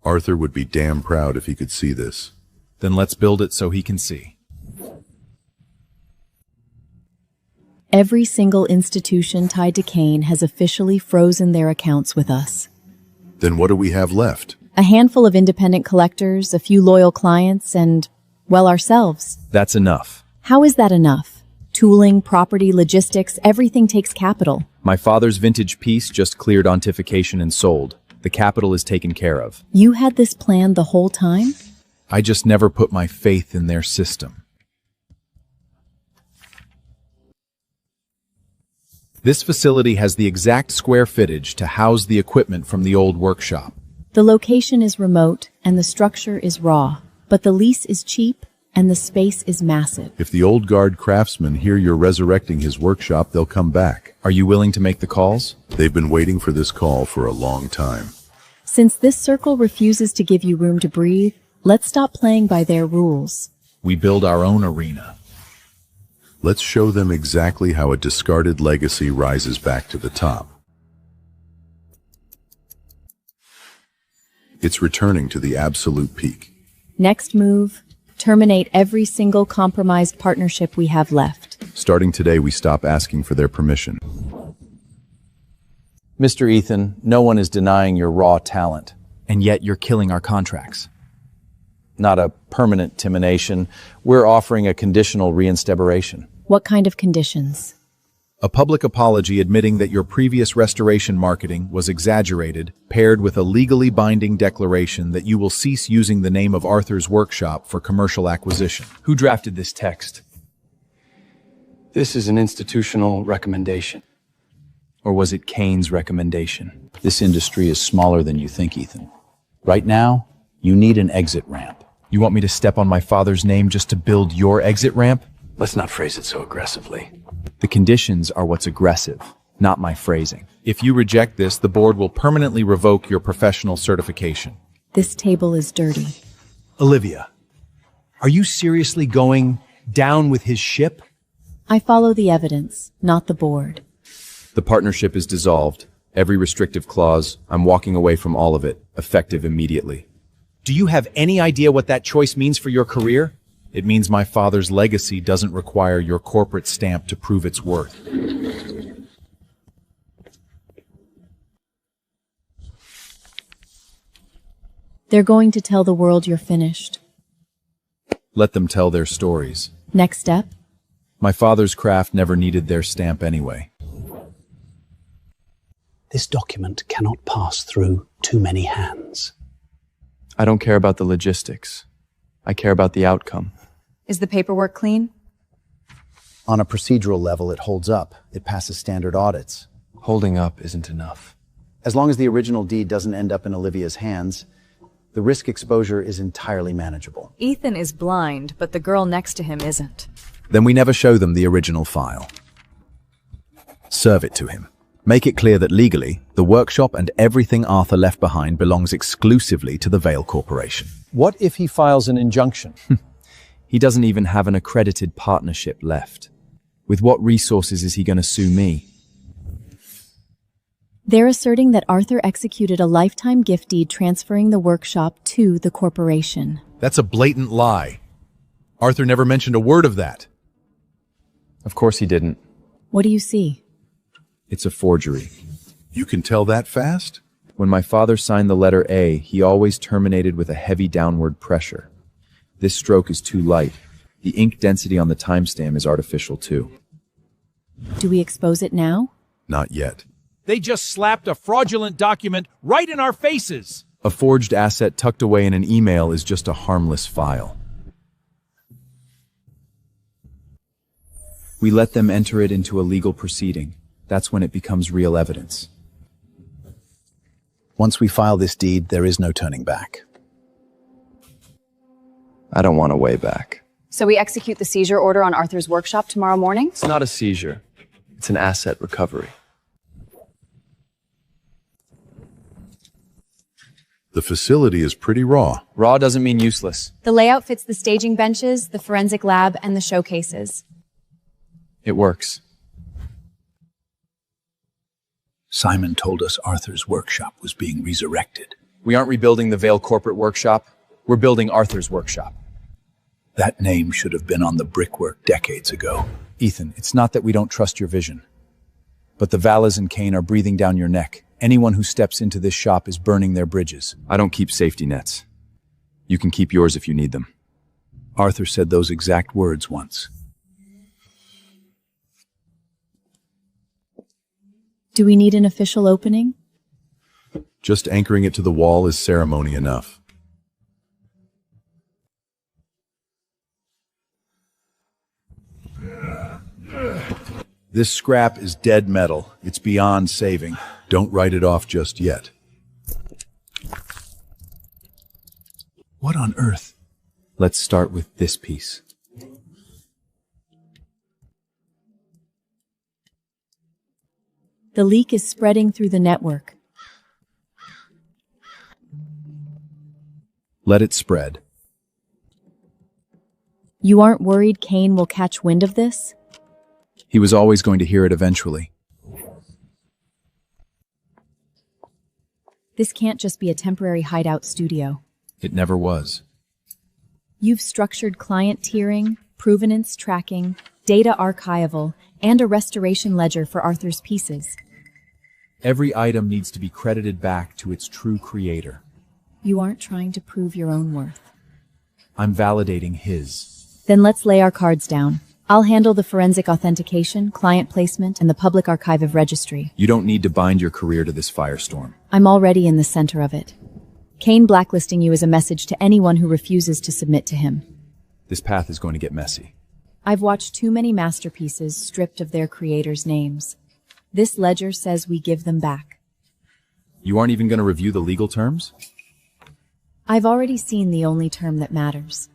Arthur would be damn proud if he could see this. Then let's build it so he can see. Every single institution tied to Kane has officially frozen their accounts with us. Then what do we have left? A handful of independent collectors, a few loyal clients, and, well, ourselves. That's enough. How is that enough? Tooling, property, logistics, everything takes capital. My father's vintage piece just cleared ontification and sold. The capital is taken care of. You had this plan the whole time? I just never put my faith in their system. This facility has the exact square footage to house the equipment from the old workshop. The location is remote and the structure is raw, but the lease is cheap and the space is massive. If the old guard craftsmen hear you're resurrecting his workshop, they'll come back. Are you willing to make the calls? They've been waiting for this call for a long time. Since this circle refuses to give you room to breathe, let's stop playing by their rules. We build our own arena. Let's show them exactly how a discarded legacy rises back to the top. It's returning to the absolute peak. Next move, terminate every single compromised partnership we have left. Starting today, we stop asking for their permission. Mr. Ethan, no one is denying your raw talent. And yet you're killing our contracts. Not a permanent termination. We're offering a conditional reinstaburation. What kind of conditions? A public apology admitting that your previous restoration marketing was exaggerated, paired with a legally binding declaration that you will cease using the name of Arthur's Workshop for commercial acquisition. Who drafted this text? This is an institutional recommendation. Or was it Kane's recommendation? This industry is smaller than you think, Ethan. Right now, you need an exit ramp. You want me to step on my father's name just to build your exit ramp? Let's not phrase it so aggressively. The conditions are what's aggressive, not my phrasing. If you reject this, the board will permanently revoke your professional certification. This table is dirty. Olivia, are you seriously going down with his ship? I follow the evidence, not the board. The partnership is dissolved. Every restrictive clause, I'm walking away from all of it, effective immediately. Do you have any idea what that choice means for your career? It means my father's legacy doesn't require your corporate stamp to prove its worth. They're going to tell the world you're finished. Let them tell their stories. Next step? My father's craft never needed their stamp anyway. This document cannot pass through too many hands. I don't care about the logistics. I care about the outcome. Is the paperwork clean? On a procedural level, it holds up. It passes standard audits. Holding up isn't enough. As long as the original deed doesn't end up in Olivia's hands, the risk exposure is entirely manageable. Ethan is blind, but the girl next to him isn't. Then we never show them the original file. Serve it to him. Make it clear that legally, the workshop and everything Arthur left behind belongs exclusively to the Vale Corporation. What if he files an injunction? He doesn't even have an accredited partnership left. With what resources is he going to sue me? They're asserting that Arthur executed a lifetime gift deed transferring the workshop to the corporation. That's a blatant lie. Arthur never mentioned a word of that. Of course he didn't. What do you see? It's a forgery. You can tell that fast? When my father signed the letter A, he always terminated with a heavy downward pressure. This stroke is too light. The ink density on the timestamp is artificial too. Do we expose it now? Not yet. They just slapped a fraudulent document right in our faces. A forged asset tucked away in an email is just a harmless file. We let them enter it into a legal proceeding. That's when it becomes real evidence. Once we file this deed, there is no turning back. I don't want a way back. So we execute the seizure order on Arthur's workshop tomorrow morning? It's not a seizure. It's an asset recovery. The facility is pretty raw. Raw doesn't mean useless. The layout fits the staging benches, the forensic lab, and the showcases. It works. Simon told us Arthur's workshop was being resurrected. We aren't rebuilding the Vale corporate workshop. We're building Arthur's workshop. That name should have been on the brickwork decades ago. Ethan, it's not that we don't trust your vision. But the Valles and Kane are breathing down your neck. Anyone who steps into this shop is burning their bridges. I don't keep safety nets. You can keep yours if you need them. Arthur said those exact words once. Do we need an official opening? Just anchoring it to the wall is ceremony enough. This scrap is dead metal. It's beyond saving. Don't write it off just yet. What on earth? Let's start with this piece. The leak is spreading through the network. Let it spread. You aren't worried Kane will catch wind of this? He was always going to hear it eventually. This can't just be a temporary hideout studio. It never was. You've structured client tiering, provenance tracking, data archival, and a restoration ledger for Arthur's pieces. Every item needs to be credited back to its true creator. You aren't trying to prove your own worth. I'm validating his. Then let's lay our cards down. I'll handle the forensic authentication, client placement, and the public archive of registry. You don't need to bind your career to this firestorm. I'm already in the center of it. Kane blacklisting you is a message to anyone who refuses to submit to him. This path is going to get messy. I've watched too many masterpieces stripped of their creators' names. This ledger says we give them back. You aren't even going to review the legal terms? I've already seen the only term that matters.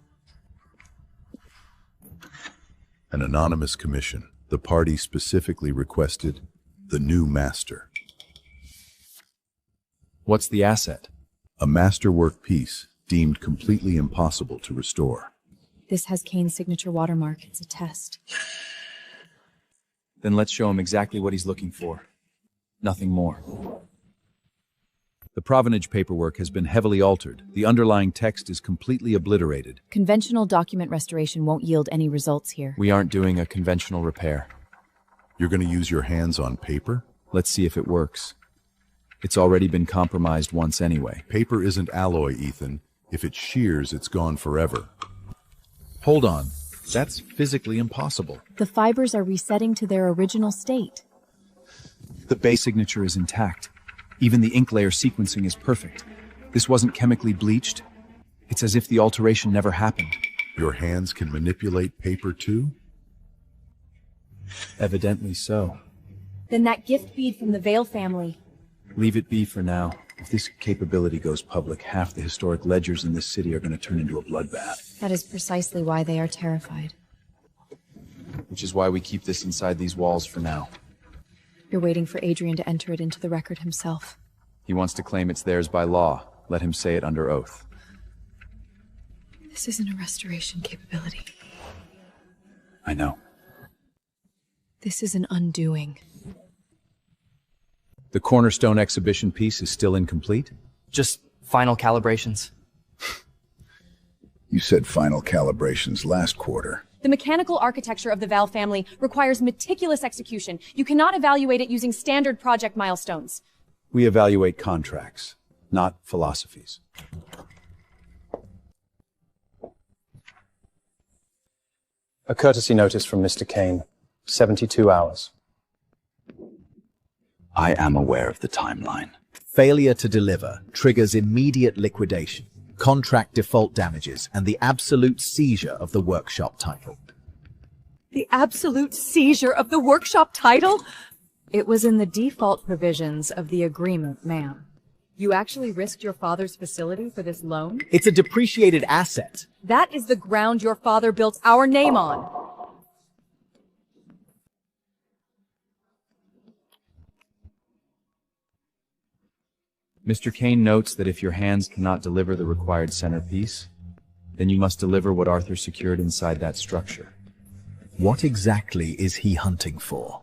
An anonymous commission. The party specifically requested the new master. What's the asset? A masterwork piece deemed completely impossible to restore. This has Kane's signature watermark. It's a test. Then let's show him exactly what he's looking for. Nothing more. The provenance paperwork has been heavily altered. The underlying text is completely obliterated. Conventional document restoration won't yield any results here. We aren't doing a conventional repair. You're going to use your hands on paper? Let's see if it works. It's already been compromised once anyway. Paper isn't alloy, Ethan. If it shears, it's gone forever. Hold on. That's physically impossible. The fibers are resetting to their original state. The base signature is intact. Even the ink layer sequencing is perfect. This wasn't chemically bleached. It's as if the alteration never happened. Your hands can manipulate paper too? Evidently so. Then that gift bead from the Vale family. Leave it be for now. If this capability goes public, half the historic ledgers in this city are going to turn into a bloodbath. That is precisely why they are terrified. Which is why we keep this inside these walls for now. You're waiting for Adrian to enter it into the record himself. He wants to claim it's theirs by law. Let him say it under oath. This isn't a restoration capability. I know. This is an undoing. The cornerstone exhibition piece is still incomplete? Just final calibrations. You said final calibrations last quarter. The mechanical architecture of the Val family requires meticulous execution. You cannot evaluate it using standard project milestones. We evaluate contracts, not philosophies. A courtesy notice from Mr. Kane. 72 hours. I am aware of the timeline. Failure to deliver triggers immediate liquidation, contract default damages, and the absolute seizure of the workshop title. The absolute seizure of the workshop title? It was in the default provisions of the agreement, ma'am. You actually risked your father's facility for this loan? It's a depreciated asset. That is the ground your father built our name on. Mr. Kane notes that if your hands cannot deliver the required centerpiece, then you must deliver what Arthur secured inside that structure. What exactly is he hunting for?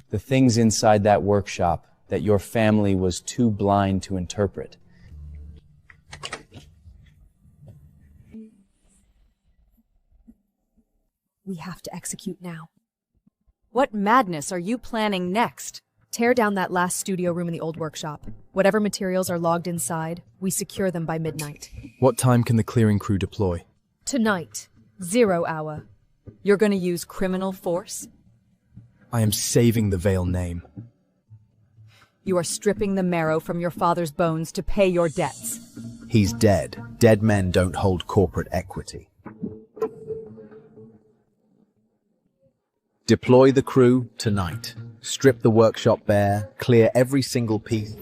The things inside that workshop that your family was too blind to interpret. We have to execute now. What madness are you planning next? Tear down that last studio room in the old workshop. Whatever materials are logged inside, we secure them by midnight. What time can the clearing crew deploy? Tonight, 0 hour. You're gonna use criminal force? I am saving the Vale name. You are stripping the marrow from your father's bones to pay your debts. He's dead. Dead men don't hold corporate equity. Deploy the crew tonight. Strip the workshop bare, clear every single piece.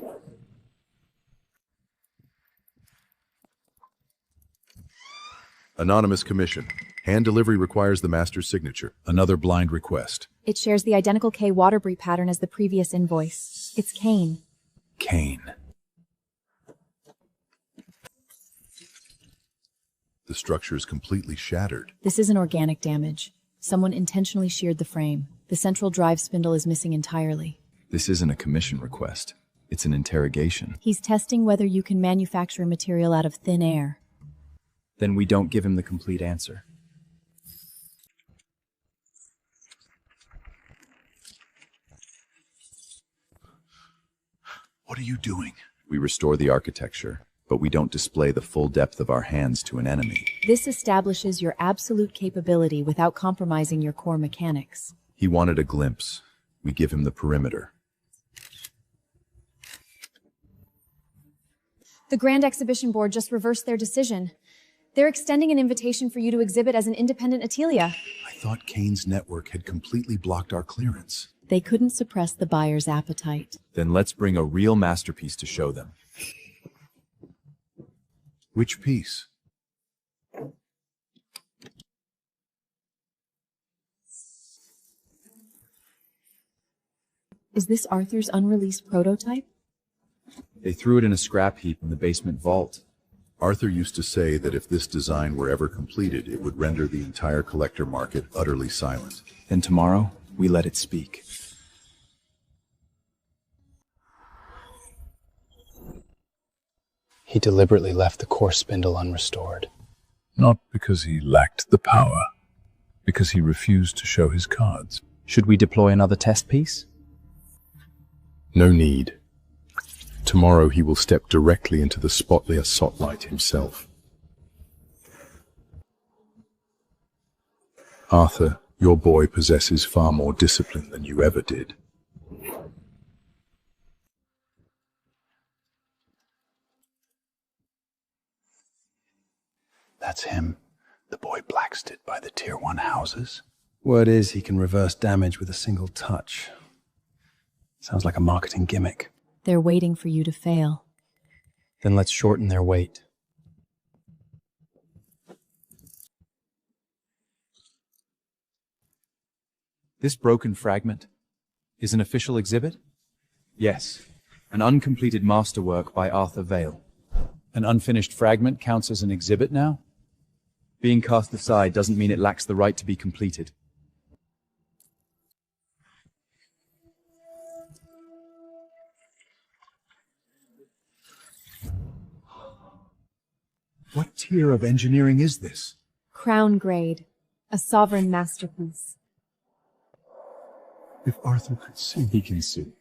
Anonymous commission. Hand delivery requires the master's signature. Another blind request. It shares the identical K Waterbury pattern as the previous invoice. It's Kane. Kane. The structure is completely shattered. This isn't organic damage. Someone intentionally sheared the frame. The central drive spindle is missing entirely. This isn't a commission request. It's an interrogation. He's testing whether you can manufacture material out of thin air. Then we don't give him the complete answer. What are you doing? We restore the architecture, but we don't display the full depth of our hands to an enemy. This establishes your absolute capability without compromising your core mechanics. He wanted a glimpse. We give him the perimeter. The Grand Exhibition Board just reversed their decision. They're extending an invitation for you to exhibit as an independent Atelier. I thought Kane's network had completely blocked our clearance. They couldn't suppress the buyer's appetite. Then let's bring a real masterpiece to show them. Which piece? Is this Arthur's unreleased prototype? They threw it in a scrap heap in the basement vault. Arthur used to say that if this design were ever completed, it would render the entire collector market utterly silent. Then tomorrow, we let it speak. He deliberately left the core spindle unrestored. Not because he lacked the power, because he refused to show his cards. Should we deploy another test piece? No need. Tomorrow he will step directly into the spotless spotlight himself. Arthur, your boy possesses far more discipline than you ever did. That's him, the boy blacksted by the Tier 1 houses. Word is he can reverse damage with a single touch. Sounds like a marketing gimmick. They're waiting for you to fail. Then let's shorten their wait. This broken fragment is an official exhibit? Yes, an uncompleted masterwork by Arthur Vale. An unfinished fragment counts as an exhibit now? Being cast aside doesn't mean it lacks the right to be completed. What tier of engineering is this? Crown grade. A sovereign masterpiece. If Arthur could see, he can sue.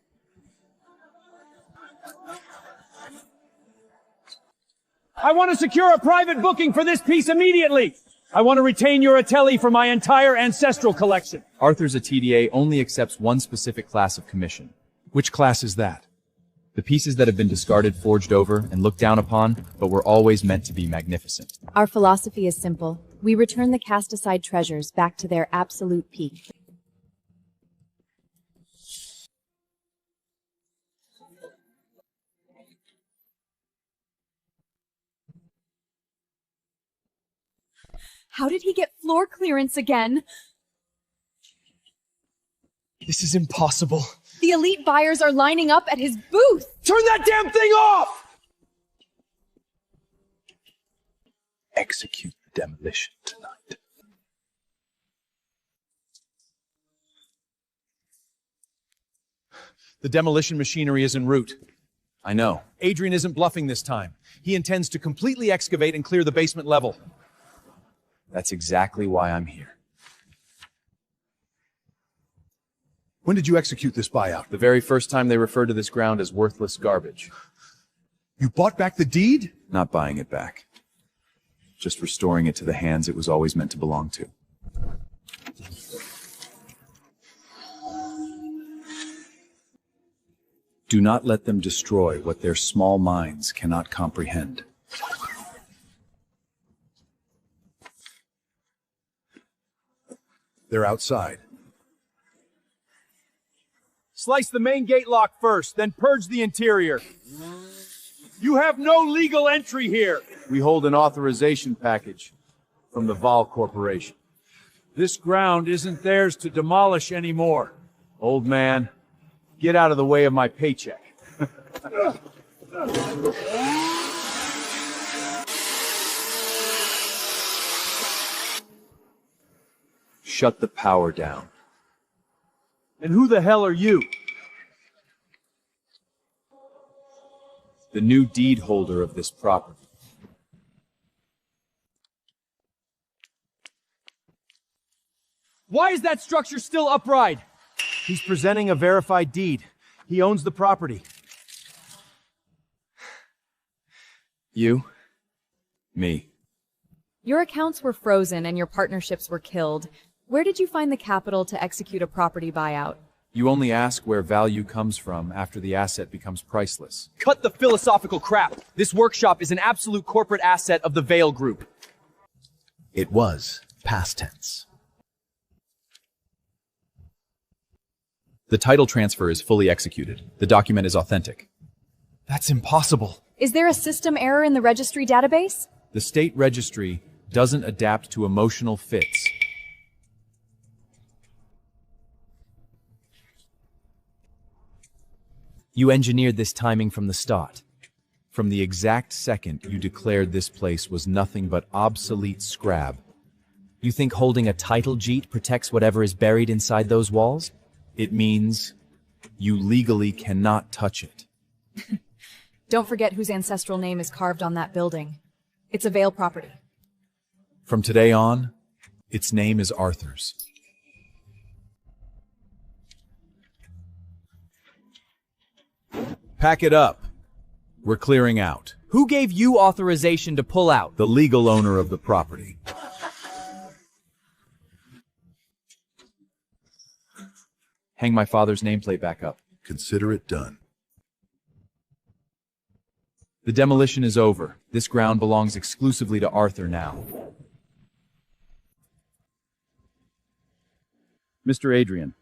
I want to secure a private booking for this piece immediately. I want to retain your atelier for my entire ancestral collection. Arthur's ATDA only accepts one specific class of commission. Which class is that? The pieces that have been discarded, forged over, and looked down upon, but were always meant to be magnificent. Our philosophy is simple. We return the cast-aside treasures back to their absolute peak. How did he get floor clearance again? This is impossible. The elite buyers are lining up at his booth. Turn that damn thing off! Execute the demolition tonight. The demolition machinery is en route. I know. Adrian isn't bluffing this time. He intends to completely excavate and clear the basement level. That's exactly why I'm here. When did you execute this buyout? The very first time they referred to this ground as worthless garbage. You bought back the deed? Not buying it back. Just restoring it to the hands it was always meant to belong to. Do not let them destroy what their small minds cannot comprehend. They're outside. Slice the main gate lock first, then purge the interior. You have no legal entry here. We hold an authorization package from the Val Corporation. This ground isn't theirs to demolish anymore. Old man, get out of the way of my paycheck. Shut the power down. And who the hell are you? the new deed holder of this property. Why is that structure still upright? He's presenting a verified deed. He owns the property. You? Me. Your accounts were frozen and your partnerships were killed. Where did you find the capital to execute a property buyout? You only ask where value comes from after the asset becomes priceless. Cut the philosophical crap. This workshop is an absolute corporate asset of the Vale Group. It was past tense. The title transfer is fully executed. The document is authentic. That's impossible. Is there a system error in the registry database? The state registry doesn't adapt to emotional fits. You engineered this timing from the start. From the exact second you declared this place was nothing but obsolete scrap. You think holding a title deed protects whatever is buried inside those walls? It means you legally cannot touch it. Don't forget whose ancestral name is carved on that building. It's a Vale property. From today on, its name is Arthur's. Pack it up. We're clearing out. Who gave you authorization to pull out? The legal owner of the property. Hang my father's nameplate back up. Consider it done. The demolition is over. This ground belongs exclusively to Arthur now. Mr. Adrian,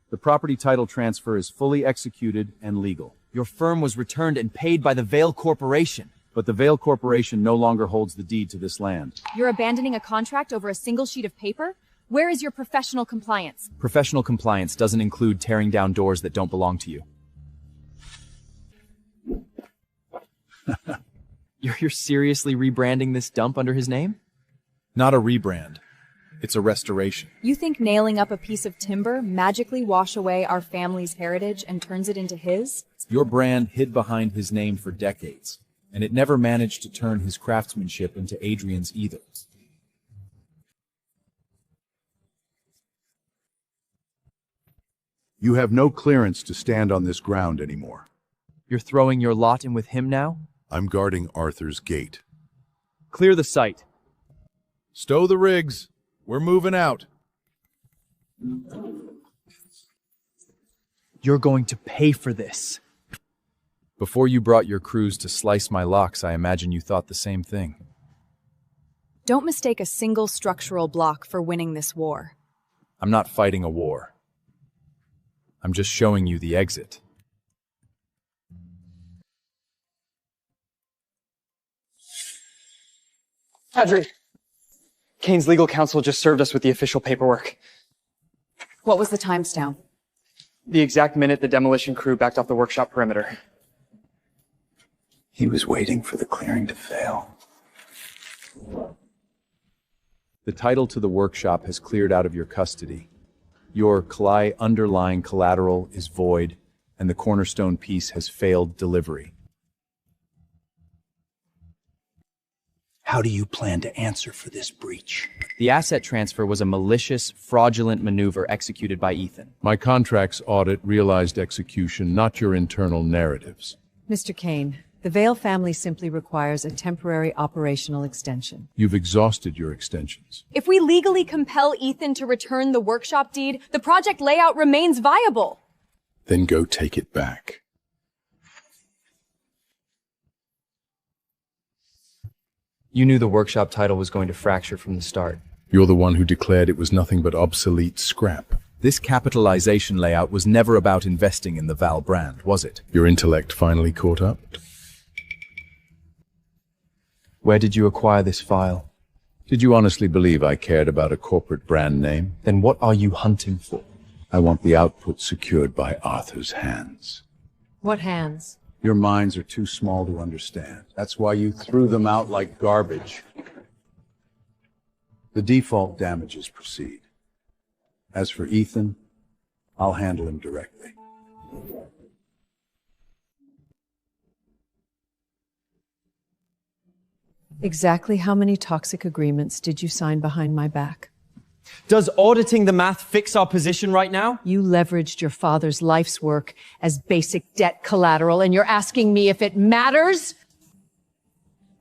the property title transfer is fully executed and legal. Your firm was returned and paid by the Vale Corporation. But the Vale Corporation no longer holds the deed to this land. You're abandoning a contract over a single sheet of paper? Where is your professional compliance? Professional compliance doesn't include tearing down doors that don't belong to you. You're seriously rebranding this dump under his name? Not a rebrand. It's a restoration. You think nailing up a piece of timber magically wash away our family's heritage and turns it into his? Your brand hid behind his name for decades, and it never managed to turn his craftsmanship into Adrian's either. You have no clearance to stand on this ground anymore. You're throwing your lot in with him now? I'm guarding Arthur's gate. Clear the site. Stow the rigs. We're moving out. You're going to pay for this. Before you brought your crews to slice my locks, I imagine you thought the same thing. Don't mistake a single structural block for winning this war. I'm not fighting a war. I'm just showing you the exit. Audrey, Kane's legal counsel just served us with the official paperwork. What was the timestamp? The exact minute the demolition crew backed off the workshop perimeter. He was waiting for the clearing to fail. The title to the workshop has cleared out of your custody. Your underlying collateral is void, and the cornerstone piece has failed delivery. How do you plan to answer for this breach? The asset transfer was a malicious, fraudulent maneuver executed by Ethan. My contracts audit realized execution, not your internal narratives. Mr. Kane, the Vale family simply requires a temporary operational extension. You've exhausted your extensions. If we legally compel Ethan to return the workshop deed, the project layout remains viable. Then go take it back. You knew the workshop title was going to fracture from the start. You're the one who declared it was nothing but obsolete scrap. This capitalization layout was never about investing in the Val brand, was it? Your intellect finally caught up? Where did you acquire this file? Did you honestly believe I cared about a corporate brand name? Then what are you hunting for? I want the output secured by Arthur's hands. What hands? Your minds are too small to understand. That's why you threw them out like garbage. The default damages proceed. As for Ethan, I'll handle him directly. Exactly how many toxic agreements did you sign behind my back? Does auditing the math fix our position right now? You leveraged your father's life's work as basic debt collateral, and you're asking me if it matters?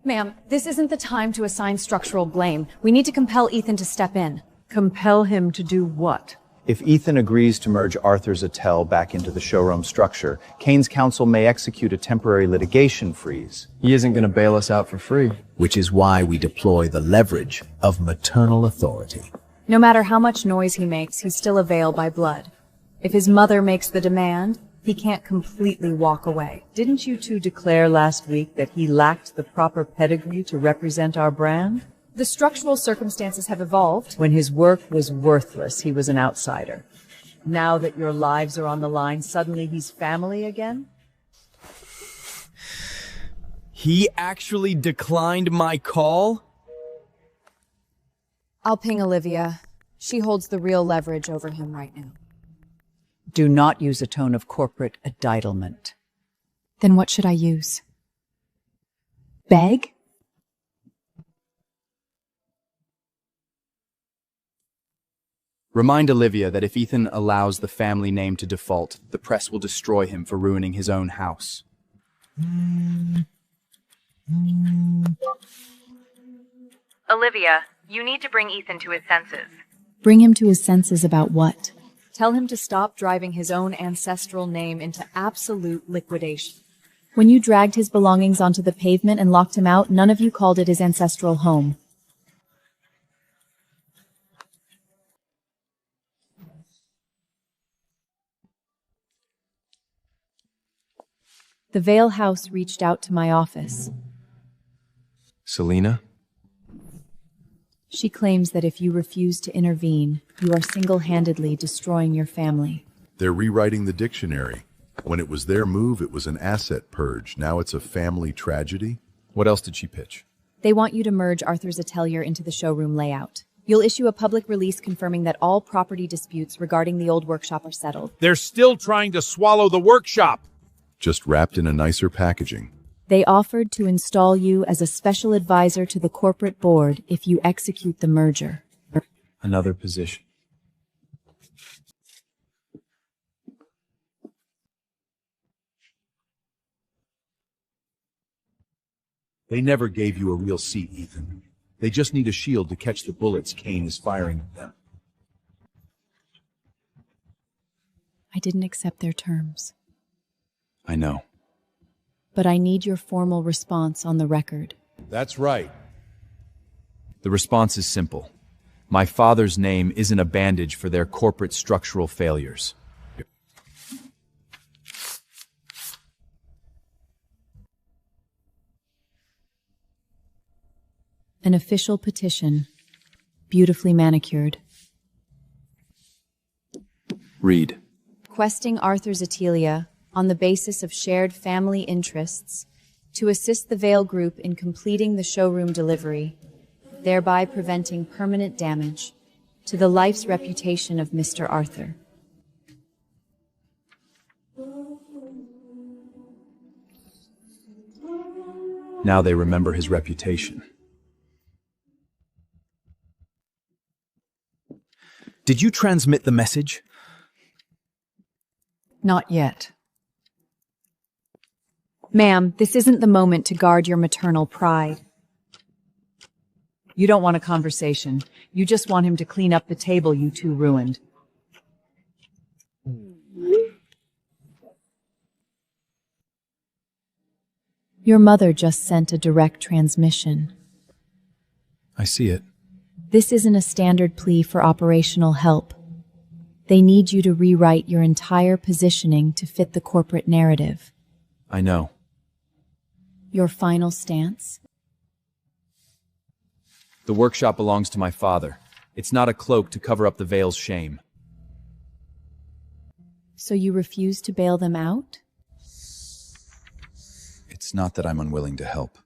Ma'am, this isn't the time to assign structural blame. We need to compel Ethan to step in. Compel him to do what? If Ethan agrees to merge Arthur's Attell back into the showroom structure, Kane's counsel may execute a temporary litigation freeze. He isn't going to bail us out for free. Which is why we deploy the leverage of maternal authority. No matter how much noise he makes, he's still a Vale by blood. If his mother makes the demand, he can't completely walk away. Didn't you two declare last week that he lacked the proper pedigree to represent our brand? The structural circumstances have evolved. When his work was worthless, he was an outsider. Now that your lives are on the line, suddenly he's family again? He actually declined my call? I'll ping Olivia. She holds the real leverage over him right now. Do not use a tone of corporate entitlement. Then what should I use? Beg? Remind Olivia that if Ethan allows the family name to default, the press will destroy him for ruining his own house. Olivia, you need to bring Ethan to his senses. Bring him to his senses about what? Tell him to stop driving his own ancestral name into absolute liquidation. When you dragged his belongings onto the pavement and locked him out, none of you called it his ancestral home. The Vale House reached out to my office. Selena? She claims that if you refuse to intervene, you are single-handedly destroying your family. They're rewriting the dictionary. When it was their move, it was an asset purge. Now it's a family tragedy. What else did she pitch? They want you to merge Arthur's Atelier into the showroom layout. You'll issue a public release confirming that all property disputes regarding the old workshop are settled. They're still trying to swallow the workshop. Just wrapped in a nicer packaging. They offered to install you as a special advisor to the corporate board if you execute the merger. Another position. They never gave you a real seat, Ethan. They just need a shield to catch the bullets Kane is firing at them. I didn't accept their terms. I know. But I need your formal response on the record. That's right. The response is simple. My father's name isn't a bandage for their corporate structural failures. An official petition, beautifully manicured. Read. Requesting Arthur's Atelier, on the basis of shared family interests, to assist the Vale Group in completing the showroom delivery, thereby preventing permanent damage to the life's reputation of Mr. Arthur. Now they remember his reputation. Did you transmit the message? Not yet. Ma'am, this isn't the moment to guard your maternal pride. You don't want a conversation. You just want him to clean up the table you two ruined. Your mother just sent a direct transmission. I see it. This isn't a standard plea for operational help. They need you to rewrite your entire positioning to fit the corporate narrative. I know. Your final stance? The workshop belongs to my father. It's not a cloak to cover up the Vale's shame. So you refuse to bail them out? It's not that I'm unwilling to help.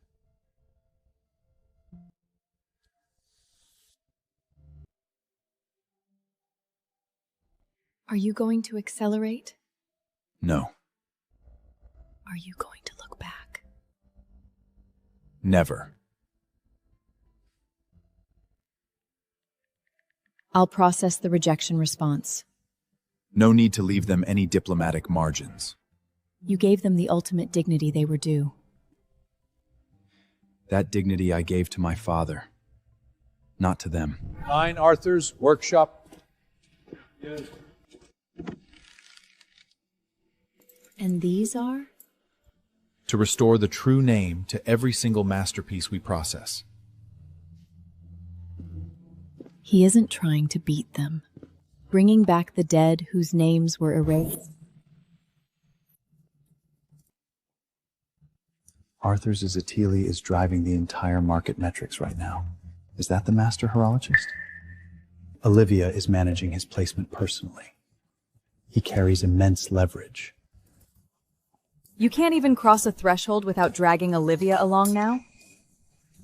Are you going to accelerate? No. Are you going to look back? Never. I'll process the rejection response. No need to leave them any diplomatic margins. You gave them the ultimate dignity they were due. That dignity I gave to my father, not to them. 9 Arthur's workshop. And these are? To restore the true name to every single masterpiece we process. He isn't trying to beat them. Bringing back the dead whose names were erased. Arthur's Atelier is driving the entire market metrics right now. Is that the master horologist? Olivia is managing his placement personally. He carries immense leverage. You can't even cross a threshold without dragging Olivia along now?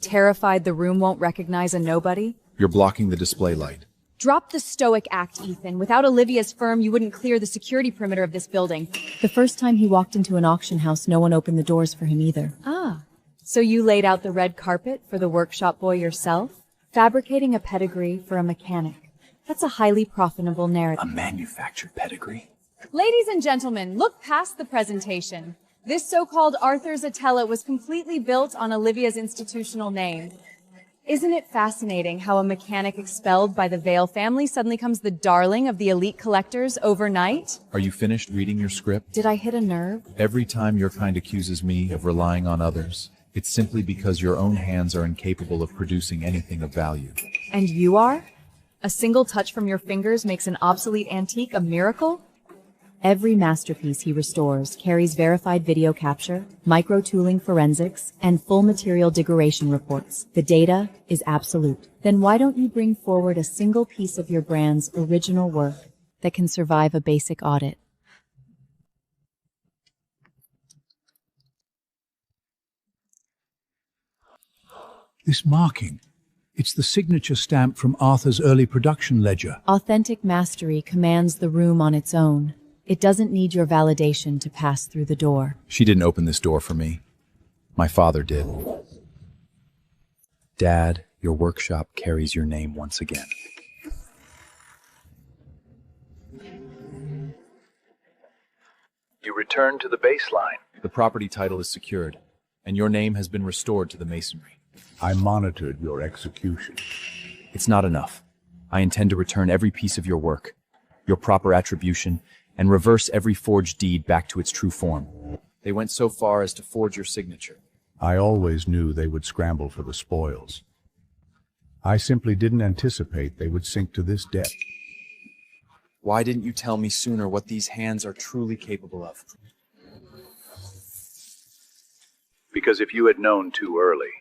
Terrified the room won't recognize a nobody? You're blocking the display light. Drop the stoic act, Ethan. Without Olivia's firm, you wouldn't clear the security perimeter of this building. The first time he walked into an auction house, no one opened the doors for him either. Ah, so you laid out the red carpet for the workshop boy yourself? Fabricating a pedigree for a mechanic. That's a highly profitable narrative. A manufactured pedigree? Ladies and gentlemen, look past the presentation. This so-called Arthur's Atelier was completely built on Olivia's institutional name. Isn't it fascinating how a mechanic expelled by the Vale family suddenly becomes the darling of the elite collectors overnight? Are you finished reading your script? Did I hit a nerve? Every time your kind accuses me of relying on others, it's simply because your own hands are incapable of producing anything of value. And you are? A single touch from your fingers makes an obsolete antique a miracle? Every masterpiece he restores carries verified video capture, micro-tooling forensics, and full material degradation reports. The data is absolute. Then why don't you bring forward a single piece of your brand's original work that can survive a basic audit? This marking. It's the signature stamp from Arthur's early production ledger. Authentic mastery commands the room on its own. It doesn't need your validation to pass through the door. She didn't open this door for me. My father did. Dad, your workshop carries your name once again. You return to the baseline. The property title is secured, and your name has been restored to the masonry. I monitored your execution. It's not enough. I intend to return every piece of your work, your proper attribution, and reverse every forged deed back to its true form. They went so far as to forge your signature. I always knew they would scramble for the spoils. I simply didn't anticipate they would sink to this depth. Why didn't you tell me sooner what these hands are truly capable of? Because if you had known too early,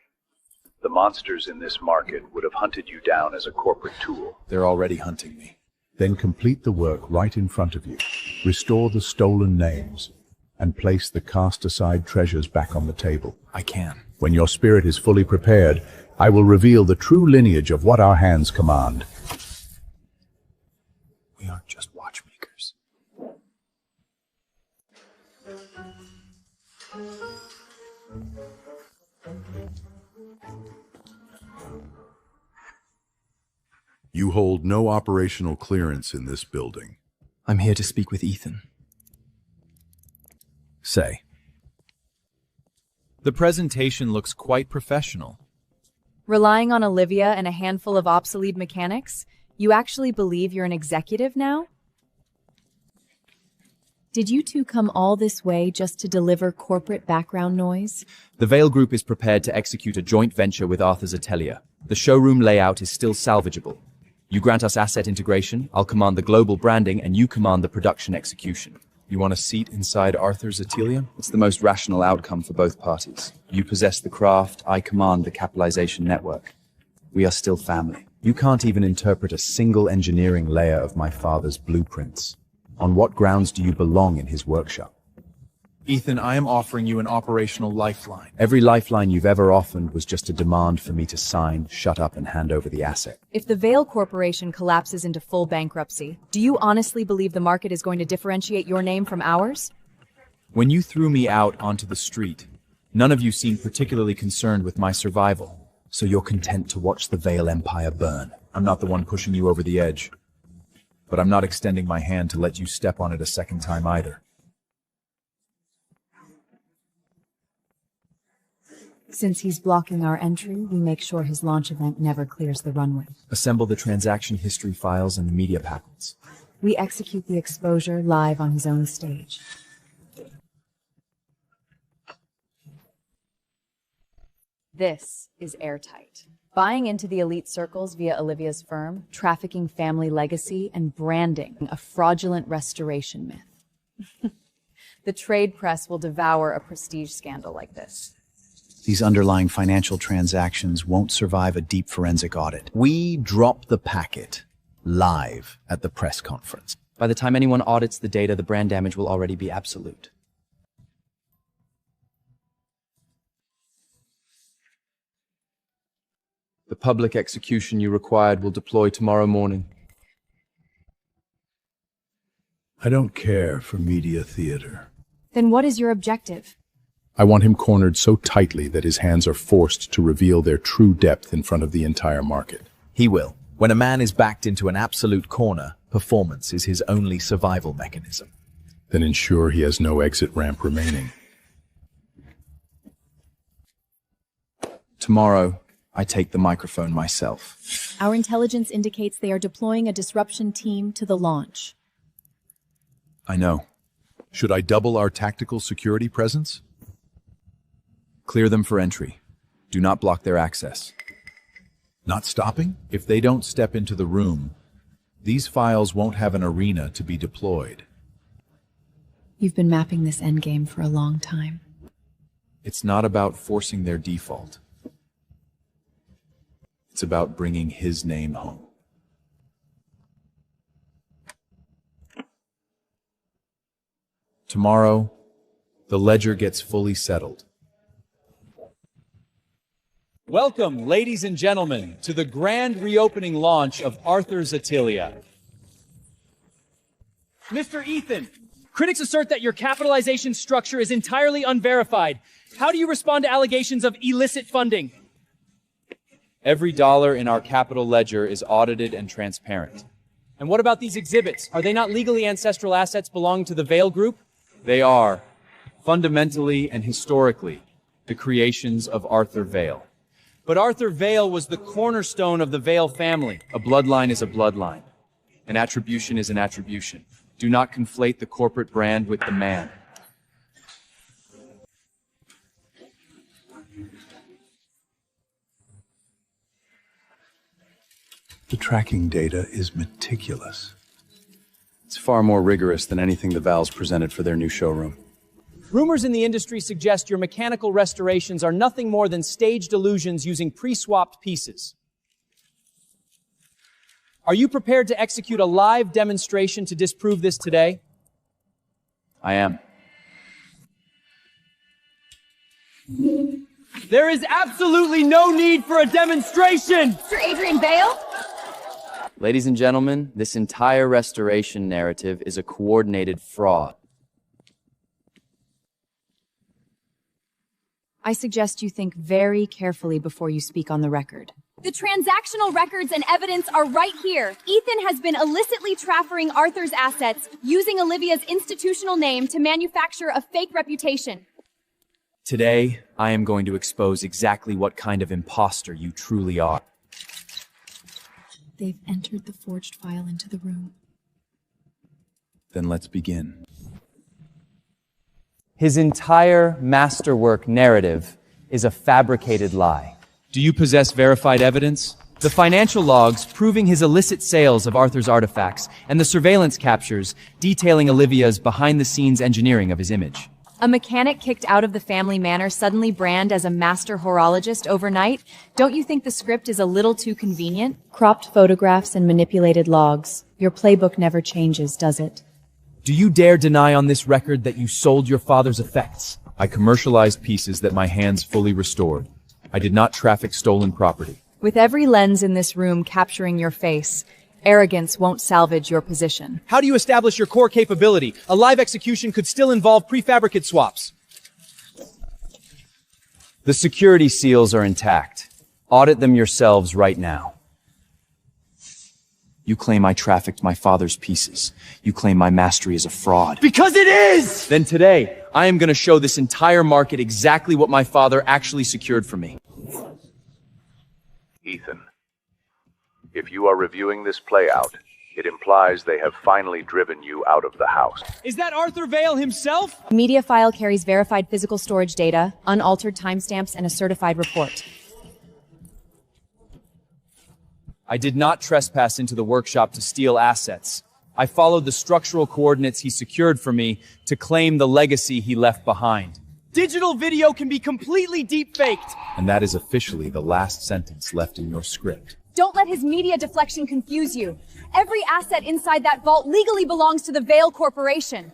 the monsters in this market would have hunted you down as a corporate tool. They're already hunting me. Then complete the work right in front of you. Restore the stolen names and place the cast-aside treasures back on the table. I can. When your spirit is fully prepared, I will reveal the true lineage of what our hands command. We aren't just watchmakers. You hold no operational clearance in this building. I'm here to speak with Ethan. Say. The presentation looks quite professional. Relying on Olivia and a handful of obsolete mechanics, you actually believe you're an executive now? Did you two come all this way just to deliver corporate background noise? The Vale Group is prepared to execute a joint venture with Arthur's Atelier. The showroom layout is still salvageable. You grant us asset integration, I'll command the global branding, and you command the production execution. You want a seat inside Arthur's Atelier? It's the most rational outcome for both parties. You possess the craft, I command the capitalization network. We are still family. You can't even interpret a single engineering layer of my father's blueprints. On what grounds do you belong in his workshop? Ethan, I am offering you an operational lifeline. Every lifeline you've ever offered was just a demand for me to sign, shut up, and hand over the asset. If the Vale Corporation collapses into full bankruptcy, do you honestly believe the market is going to differentiate your name from ours? When you threw me out onto the street, none of you seemed particularly concerned with my survival. So you're content to watch the Vale Empire burn? I'm not the one pushing you over the edge. But I'm not extending my hand to let you step on it a second time either. Since he's blocking our entry, we make sure his launch event never clears the runway. Assemble the transaction history files and the media packets. We execute the exposure live on his own stage. This is airtight. Buying into the elite circles via Olivia's firm, trafficking family legacy, and branding a fraudulent restoration myth. The trade press will devour a prestige scandal like this. These underlying financial transactions won't survive a deep forensic audit. We drop the packet live at the press conference. By the time anyone audits the data, the brand damage will already be absolute. The public execution you required will deploy tomorrow morning. I don't care for media theater. Then what is your objective? I want him cornered so tightly that his hands are forced to reveal their true depth in front of the entire market. He will. When a man is backed into an absolute corner, performance is his only survival mechanism. Then ensure he has no exit ramp remaining. Tomorrow, I take the microphone myself. Our intelligence indicates they are deploying a disruption team to the launch. I know. Should I double our tactical security presence? Clear them for entry. Do not block their access. Not stopping? If they don't step into the room, these files won't have an arena to be deployed. You've been mapping this endgame for a long time. It's not about forcing their default. It's about bringing his name home. Tomorrow, the ledger gets fully settled. Welcome, ladies and gentlemen, to the grand reopening launch of Arthur's Atelier. Mr. Ethan, critics assert that your capitalization structure is entirely unverified. How do you respond to allegations of illicit funding? Every dollar in our capital ledger is audited and transparent. And what about these exhibits? Are they not legally ancestral assets belonging to the Vale Group? They are, fundamentally and historically, the creations of Arthur Vale. But Arthur Vale was the cornerstone of the Vale family. A bloodline is a bloodline. An attribution is an attribution. Do not conflate the corporate brand with the man. The tracking data is meticulous. It's far more rigorous than anything the Vals presented for their new showroom. Rumors in the industry suggest your mechanical restorations are nothing more than staged illusions using pre-swapped pieces. Are you prepared to execute a live demonstration to disprove this today? I am. There is absolutely no need for a demonstration! Mr. Adrian Vale? Ladies and gentlemen, this entire restoration narrative is a coordinated fraud. I suggest you think very carefully before you speak on the record. The transactional records and evidence are right here. Ethan has been illicitly trafficking Arthur's assets using Olivia's institutional name to manufacture a fake reputation. Today, I am going to expose exactly what kind of imposter you truly are. They've entered the forged file into the room. Then let's begin. His entire masterwork narrative is a fabricated lie. Do you possess verified evidence? The financial logs proving his illicit sales of Arthur's artifacts and the surveillance captures detailing Olivia's behind-the-scenes engineering of his image. A mechanic kicked out of the family manor suddenly brand as a master horologist overnight? Don't you think the script is a little too convenient? Cropped photographs and manipulated logs. Your playbook never changes, does it? Do you dare deny on this record that you sold your father's effects? I commercialized pieces that my hands fully restored. I did not traffic stolen property. With every lens in this room capturing your face, arrogance won't salvage your position. How do you establish your core capability? A live execution could still involve prefabricate swaps. The security seals are intact. Audit them yourselves right now. You claim I trafficked my father's pieces. You claim my mastery is a fraud. Because it is! Then today, I am going to show this entire market exactly what my father actually secured for me. Ethan, if you are reviewing this playout, it implies they have finally driven you out of the house. Is that Arthur Vale himself? A media file carries verified physical storage data, unaltered timestamps, and a certified report. I did not trespass into the workshop to steal assets. I followed the structural coordinates he secured for me to claim the legacy he left behind. Digital video can be completely deep-faked. And that is officially the last sentence left in your script. Don't let his media deflection confuse you. Every asset inside that vault legally belongs to the Vale Corporation.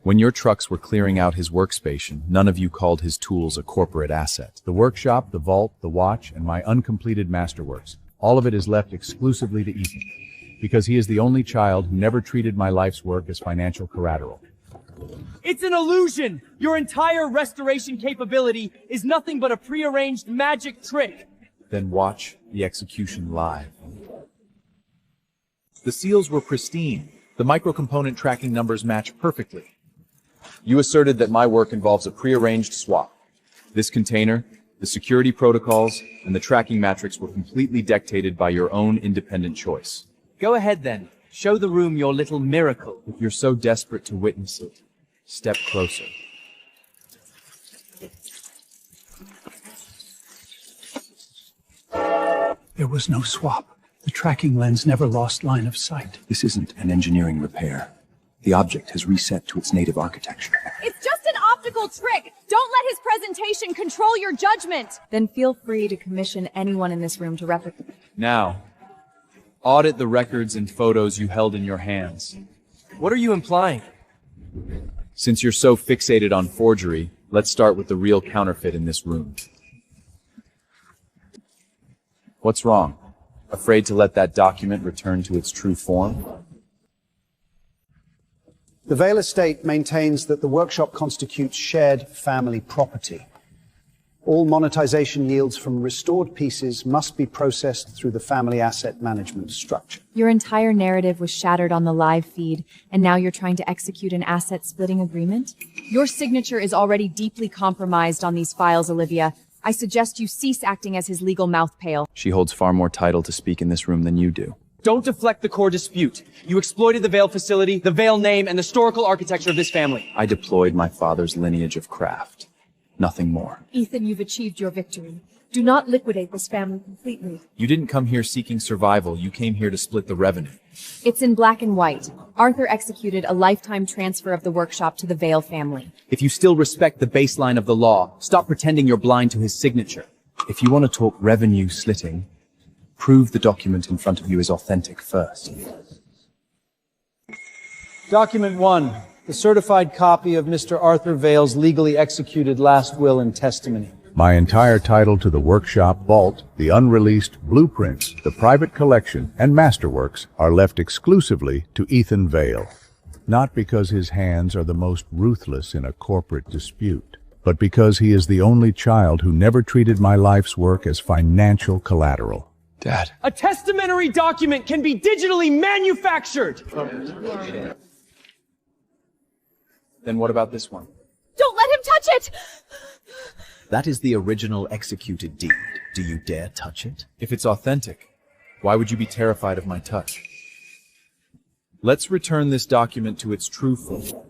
When your trucks were clearing out his workstation, none of you called his tools a corporate asset. The workshop, the vault, the watch, and my uncompleted masterworks. All of it is left exclusively to Ethan, because he is the only child who never treated my life's work as financial collateral. It's an illusion! Your entire restoration capability is nothing but a prearranged magic trick! Then watch the execution live. The seals were pristine. The microcomponent tracking numbers match perfectly. You asserted that my work involves a prearranged swap. This container, the security protocols, and the tracking matrix were completely dictated by your own independent choice. Go ahead then. Show the room your little miracle. If you're so desperate to witness it, step closer. There was no swap. The tracking lens never lost line of sight. This isn't an engineering repair. The object has reset to its native architecture. It's just an optical trick. Don't let his presentation control your judgment. Then feel free to commission anyone in this room to replicate. Now, audit the records and photos you held in your hands. What are you implying? Since you're so fixated on forgery, let's start with the real counterfeit in this room. What's wrong? Afraid to let that document return to its true form? The Vale estate maintains that the workshop constitutes shared family property. All monetization yields from restored pieces must be processed through the family asset management structure. Your entire narrative was shattered on the live feed, and now you're trying to execute an asset-splitting agreement? Your signature is already deeply compromised on these files, Olivia. I suggest you cease acting as his legal mouthpail. She holds far more title to speak in this room than you do. Don't deflect the core dispute. You exploited the Vale facility, the Vale name, and the historical architecture of this family. I deployed my father's lineage of craft. Nothing more. Ethan, you've achieved your victory. Do not liquidate this family completely. You didn't come here seeking survival. You came here to split the revenue. It's in black and white. Arthur executed a lifetime transfer of the workshop to the Vale family. If you still respect the baseline of the law, stop pretending you're blind to his signature. If you want to talk revenue slitting, prove the document in front of you is authentic first. Document 1. The certified copy of Mr. Arthur Vale's legally executed last will and testimony. My entire title to the workshop vault, the unreleased blueprints, the private collection, and masterworks are left exclusively to Ethan Vale. Not because his hands are the most ruthless in a corporate dispute, but because he is the only child who never treated my life's work as financial collateral. Dad. A testamentary document can be digitally manufactured! Then what about this one? Don't let him touch it! That is the original executed deed. Do you dare touch it? If it's authentic, why would you be terrified of my touch? Let's return this document to its true form.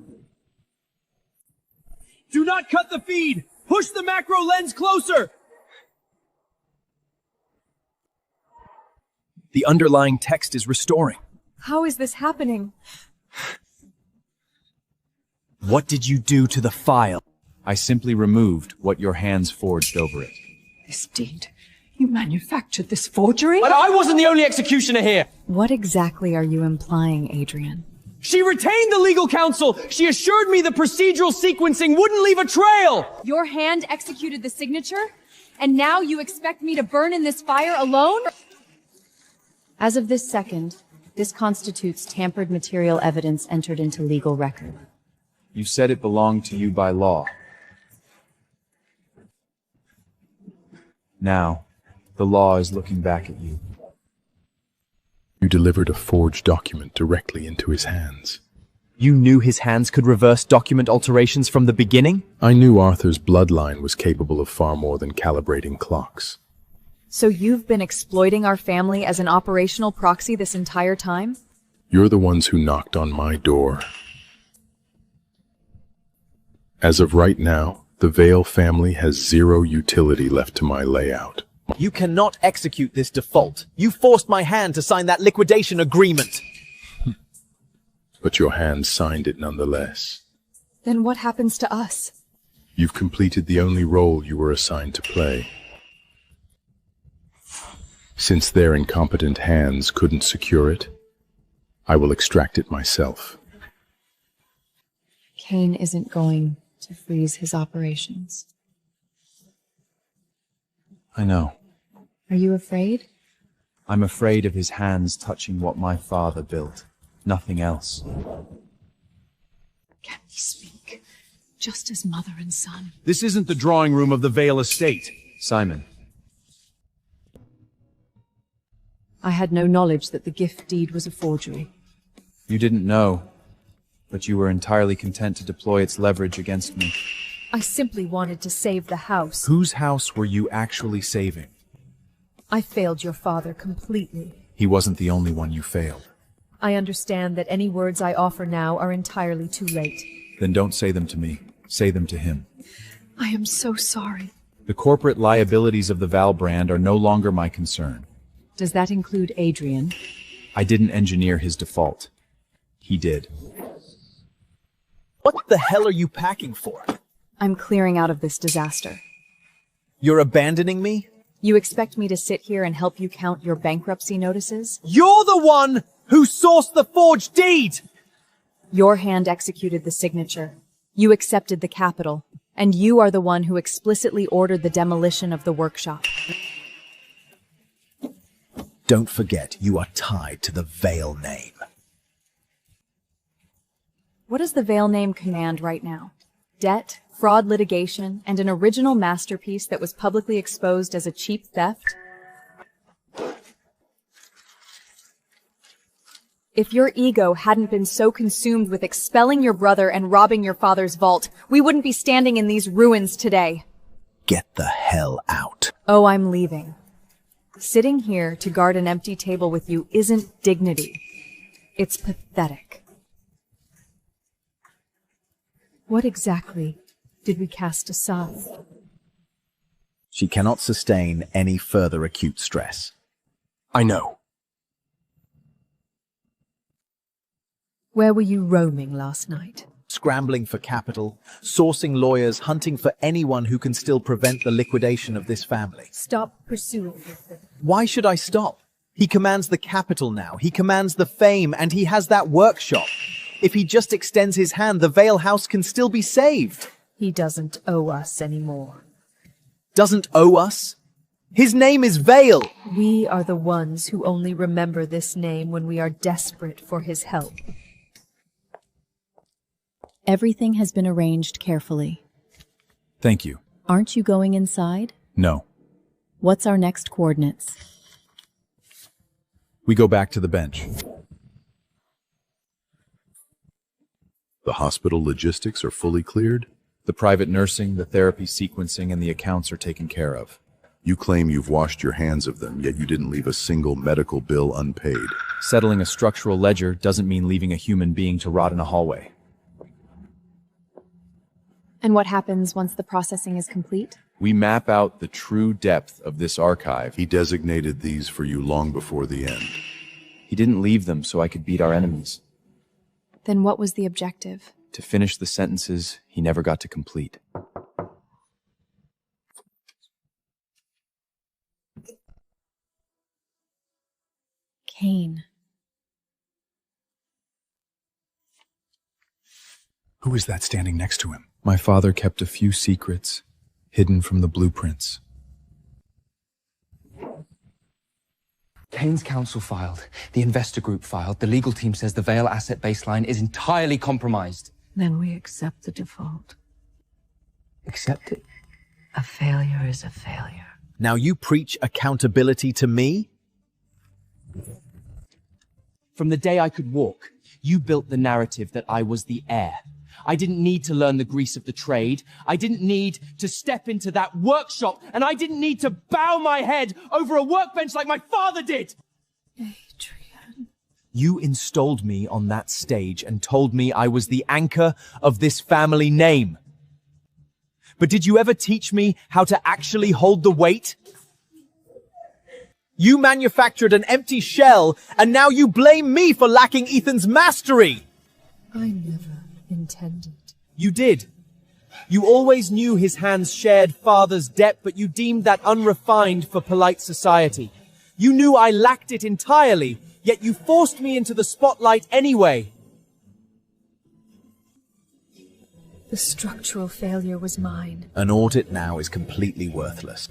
Do not cut the feed! Push the macro lens closer! The underlying text is restoring. How is this happening? What did you do to the file? I simply removed what your hands forged over it. This deed. You manufactured this forgery? But I wasn't the only executioner here! What exactly are you implying, Adrian? She retained the legal counsel! She assured me the procedural sequencing wouldn't leave a trail! Your hand executed the signature, and now you expect me to burn in this fire alone? As of this second, this constitutes tampered material evidence entered into legal record. You said it belonged to you by law. Now, the law is looking back at you. You delivered a forged document directly into his hands. You knew his hands could reverse document alterations from the beginning? I knew Arthur's bloodline was capable of far more than calibrating clocks. So you've been exploiting our family as an operational proxy this entire time? You're the ones who knocked on my door. As of right now, the Vale family has zero utility left to my layout. You cannot execute this default. You forced my hand to sign that liquidation agreement. But your hand signed it nonetheless. Then what happens to us? You've completed the only role you were assigned to play. Since their incompetent hands couldn't secure it, I will extract it myself. Kane isn't going to freeze his operations. I know. Are you afraid? I'm afraid of his hands touching what my father built. Nothing else. Can we speak? Just as mother and son. This isn't the drawing room of the Vale estate. Simon. I had no knowledge that the gift deed was a forgery. You didn't know, but you were entirely content to deploy its leverage against me. I simply wanted to save the house. Whose house were you actually saving? I failed your father completely. He wasn't the only one you failed. I understand that any words I offer now are entirely too late. Then don't say them to me. Say them to him. I am so sorry. The corporate liabilities of the Val brand are no longer my concern. Does that include Adrian? I didn't engineer his default. He did. What the hell are you packing for? I'm clearing out of this disaster. You're abandoning me? You expect me to sit here and help you count your bankruptcy notices? You're the one who sourced the forged deed! Your hand executed the signature. You accepted the capital. And you are the one who explicitly ordered the demolition of the workshop. Don't forget, you are tied to the Vale name. What does the Vale name command right now? Debt, fraud litigation, and an original masterpiece that was publicly exposed as a cheap theft? If your ego hadn't been so consumed with expelling your brother and robbing your father's vault, we wouldn't be standing in these ruins today. Get the hell out. Oh, I'm leaving. Sitting here to guard an empty table with you isn't dignity. It's pathetic. What exactly did we cast aside? She cannot sustain any further acute stress. I know. Where were you roaming last night? Scrambling for capital, sourcing lawyers, hunting for anyone who can still prevent the liquidation of this family. Stop pursuing him. Why should I stop? He commands the capital now, he commands the fame, and he has that workshop. If he just extends his hand, the Vale House can still be saved. He doesn't owe us anymore. Doesn't owe us? His name is Vale! We are the ones who only remember this name when we are desperate for his help. Everything has been arranged carefully. Thank you. Aren't you going inside? No. What's our next coordinates? We go back to the bench. The hospital logistics are fully cleared? The private nursing, the therapy sequencing, and the accounts are taken care of. You claim you've washed your hands of them, yet you didn't leave a single medical bill unpaid. Settling a structural ledger doesn't mean leaving a human being to rot in a hallway. And what happens once the processing is complete? We map out the true depth of this archive. He designated these for you long before the end. He didn't leave them so I could beat our enemies. Then what was the objective? To finish the sentences he never got to complete. Kane. Who is that standing next to him? My father kept a few secrets, hidden from the blueprints. Kane's counsel filed, the investor group filed, the legal team says the Vale asset baseline is entirely compromised. Then we accept the default. Accept it? A failure is a failure. Now you preach accountability to me? From the day I could walk, you built the narrative that I was the heir. I didn't need to learn the grease of the trade. I didn't need to step into that workshop, and I didn't need to bow my head over a workbench like my father did. Adrian. You installed me on that stage and told me I was the anchor of this family name. But did you ever teach me how to actually hold the weight? You manufactured an empty shell, and now you blame me for lacking Ethan's mastery. I never intended. You did. You always knew his hands shared father's depth, but you deemed that unrefined for polite society. You knew I lacked it entirely, yet you forced me into the spotlight anyway. The structural failure was mine. An audit now is completely worthless.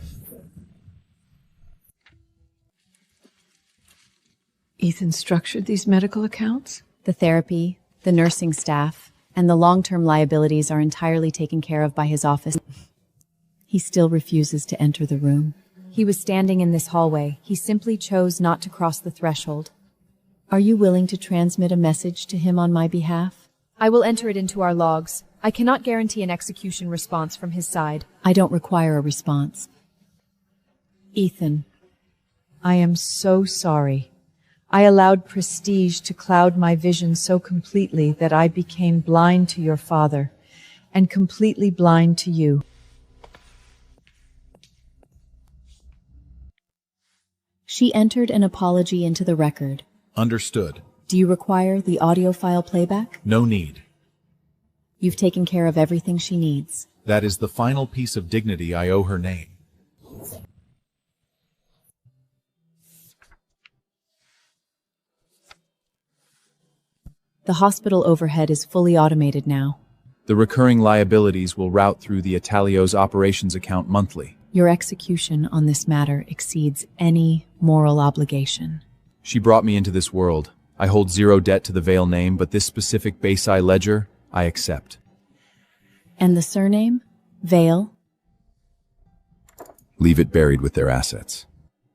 Ethan structured these medical accounts? The therapy, the nursing staff, and the long-term liabilities are entirely taken care of by his office. He still refuses to enter the room. He was standing in this hallway. He simply chose not to cross the threshold. Are you willing to transmit a message to him on my behalf? I will enter it into our logs. I cannot guarantee an execution response from his side. I don't require a response. Ethan, I am so sorry. I allowed prestige to cloud my vision so completely that I became blind to your father and completely blind to you. She entered an apology into the record. Understood. Do you require the audio file playback? No need. You've taken care of everything she needs. That is the final piece of dignity I owe her name. The hospital overhead is fully automated now. The recurring liabilities will route through the Italio's operations account monthly. Your execution on this matter exceeds any moral obligation. She brought me into this world. I hold zero debt to the Vale name, but this specific Bayside ledger, I accept. And the surname? Vale? Leave it buried with their assets.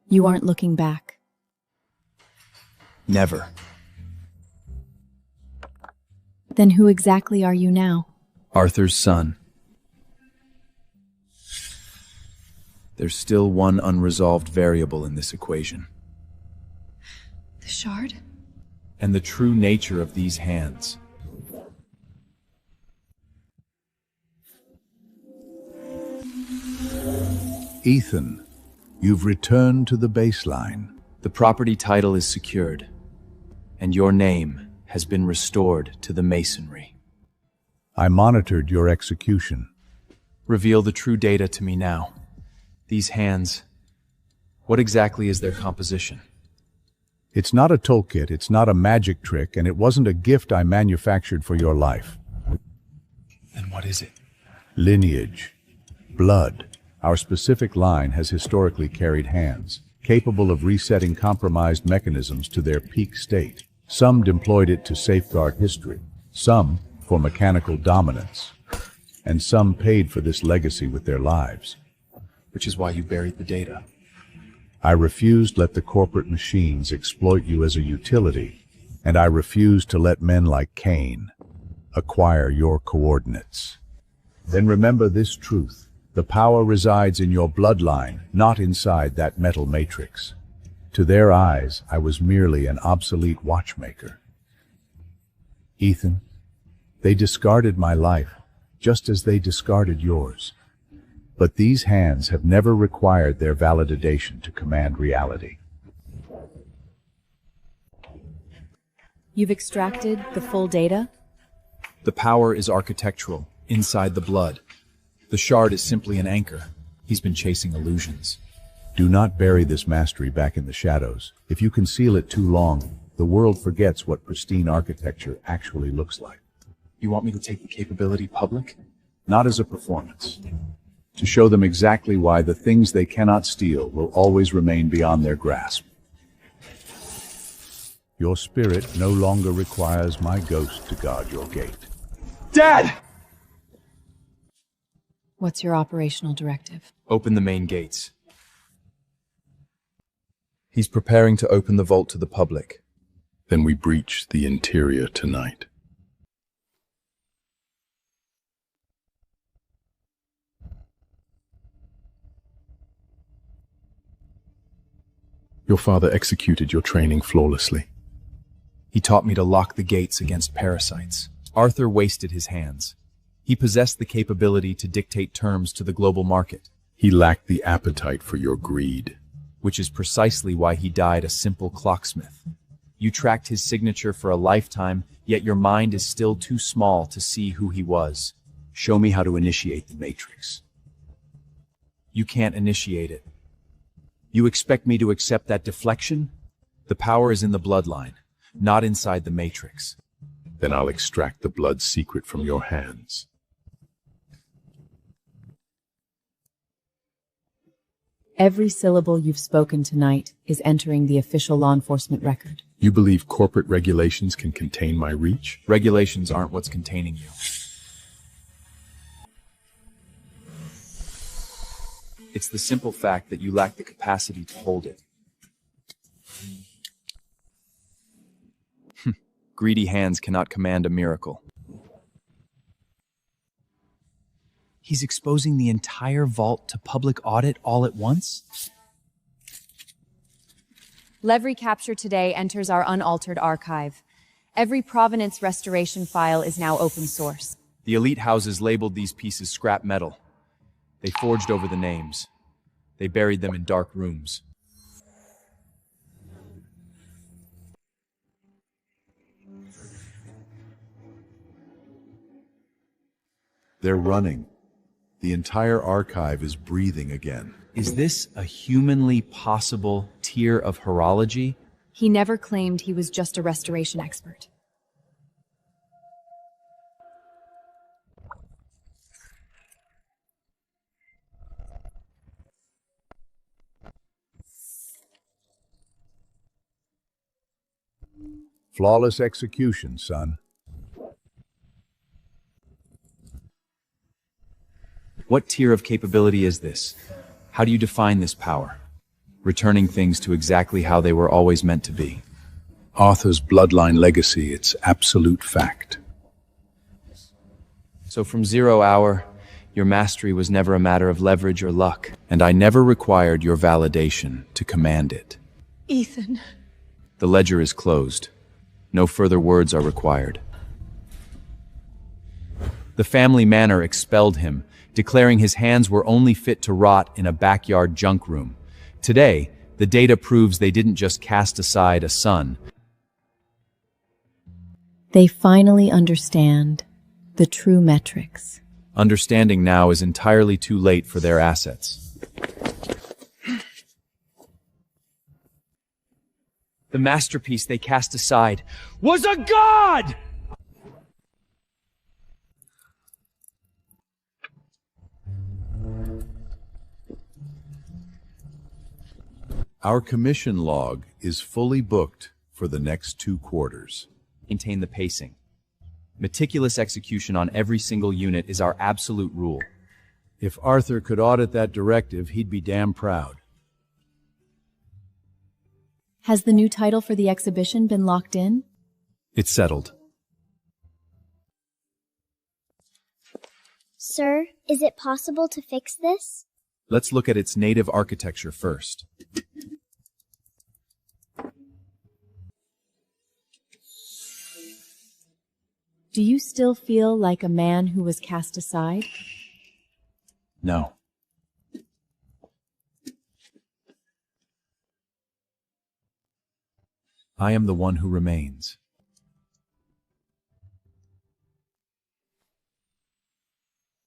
You aren't looking back. Never. Then who exactly are you now? Arthur's son. There's still one unresolved variable in this equation. The shard? And the true nature of these hands. Ethan, you've returned to the baseline. The property title is secured, and your name has been restored to the masonry. I monitored your execution. Reveal the true data to me now. These hands, what exactly is their composition? It's not a toolkit, it's not a magic trick, and it wasn't a gift I manufactured for your life. Then what is it? Lineage. Blood. Our specific line has historically carried hands, capable of resetting compromised mechanisms to their peak state. Some deployed it to safeguard history, some for mechanical dominance, and some paid for this legacy with their lives. Which is why you buried the data. I refused to let the corporate machines exploit you as a utility, and I refused to let men like Cain acquire your coordinates. Then remember this truth: the power resides in your bloodline, not inside that metal matrix. To their eyes, I was merely an obsolete watchmaker. Ethan, they discarded my life, just as they discarded yours. But these hands have never required their validation to command reality. You've extracted the full data? The power is architectural, inside the blood. The shard is simply an anchor. He's been chasing illusions. Do not bury this mastery back in the shadows. If you conceal it too long, the world forgets what pristine architecture actually looks like. You want me to take the capability public? Not as a performance. To show them exactly why the things they cannot steal will always remain beyond their grasp. Your spirit no longer requires my ghost to guard your gate. Dad! What's your operational directive? Open the main gates. He's preparing to open the vault to the public. Then we breach the interior tonight. Your father executed your training flawlessly. He taught me to lock the gates against parasites. Arthur wasted his hands. He possessed the capability to dictate terms to the global market. He lacked the appetite for your greed. Which is precisely why he died a simple clocksmith. You tracked his signature for a lifetime, yet your mind is still too small to see who he was. Show me how to initiate the Matrix. You can't initiate it. You expect me to accept that deflection? The power is in the bloodline, not inside the Matrix. Then I'll extract the blood secret from your hands. Every syllable you've spoken tonight is entering the official law enforcement record. You believe corporate regulations can contain my reach? Regulations aren't what's containing you. It's the simple fact that you lack the capacity to hold it. Greedy hands cannot command a miracle. He's exposing the entire vault to public audit all at once? Lev capture today enters our unaltered archive. Every provenance restoration file is now open source. The elite houses labeled these pieces scrap metal. They forged over the names. They buried them in dark rooms. They're running. The entire archive is breathing again. Is this a humanly possible tier of horology? He never claimed he was just a restoration expert. Flawless execution, son. What tier of capability is this? How do you define this power? Returning things to exactly how they were always meant to be. Arthur's bloodline legacy, it's absolute fact. So from 0 hour, your mastery was never a matter of leverage or luck, and I never required your validation to command it. Ethan. The ledger is closed. No further words are required. The family manor expelled him, declaring his hands were only fit to rot in a backyard junk room. Today, the data proves they didn't just cast aside a son. They finally understand the true metrics. Understanding now is entirely too late for their assets. The masterpiece they cast aside was a god! Our commission log is fully booked for the next 2 quarters. Maintain the pacing. Meticulous execution on every single unit is our absolute rule. If Arthur could audit that directive, he'd be damn proud. Has the new title for the exhibition been locked in? It's settled. Sir, is it possible to fix this? Let's look at its native architecture first. Do you still feel like a man who was cast aside? No. I am the one who remains.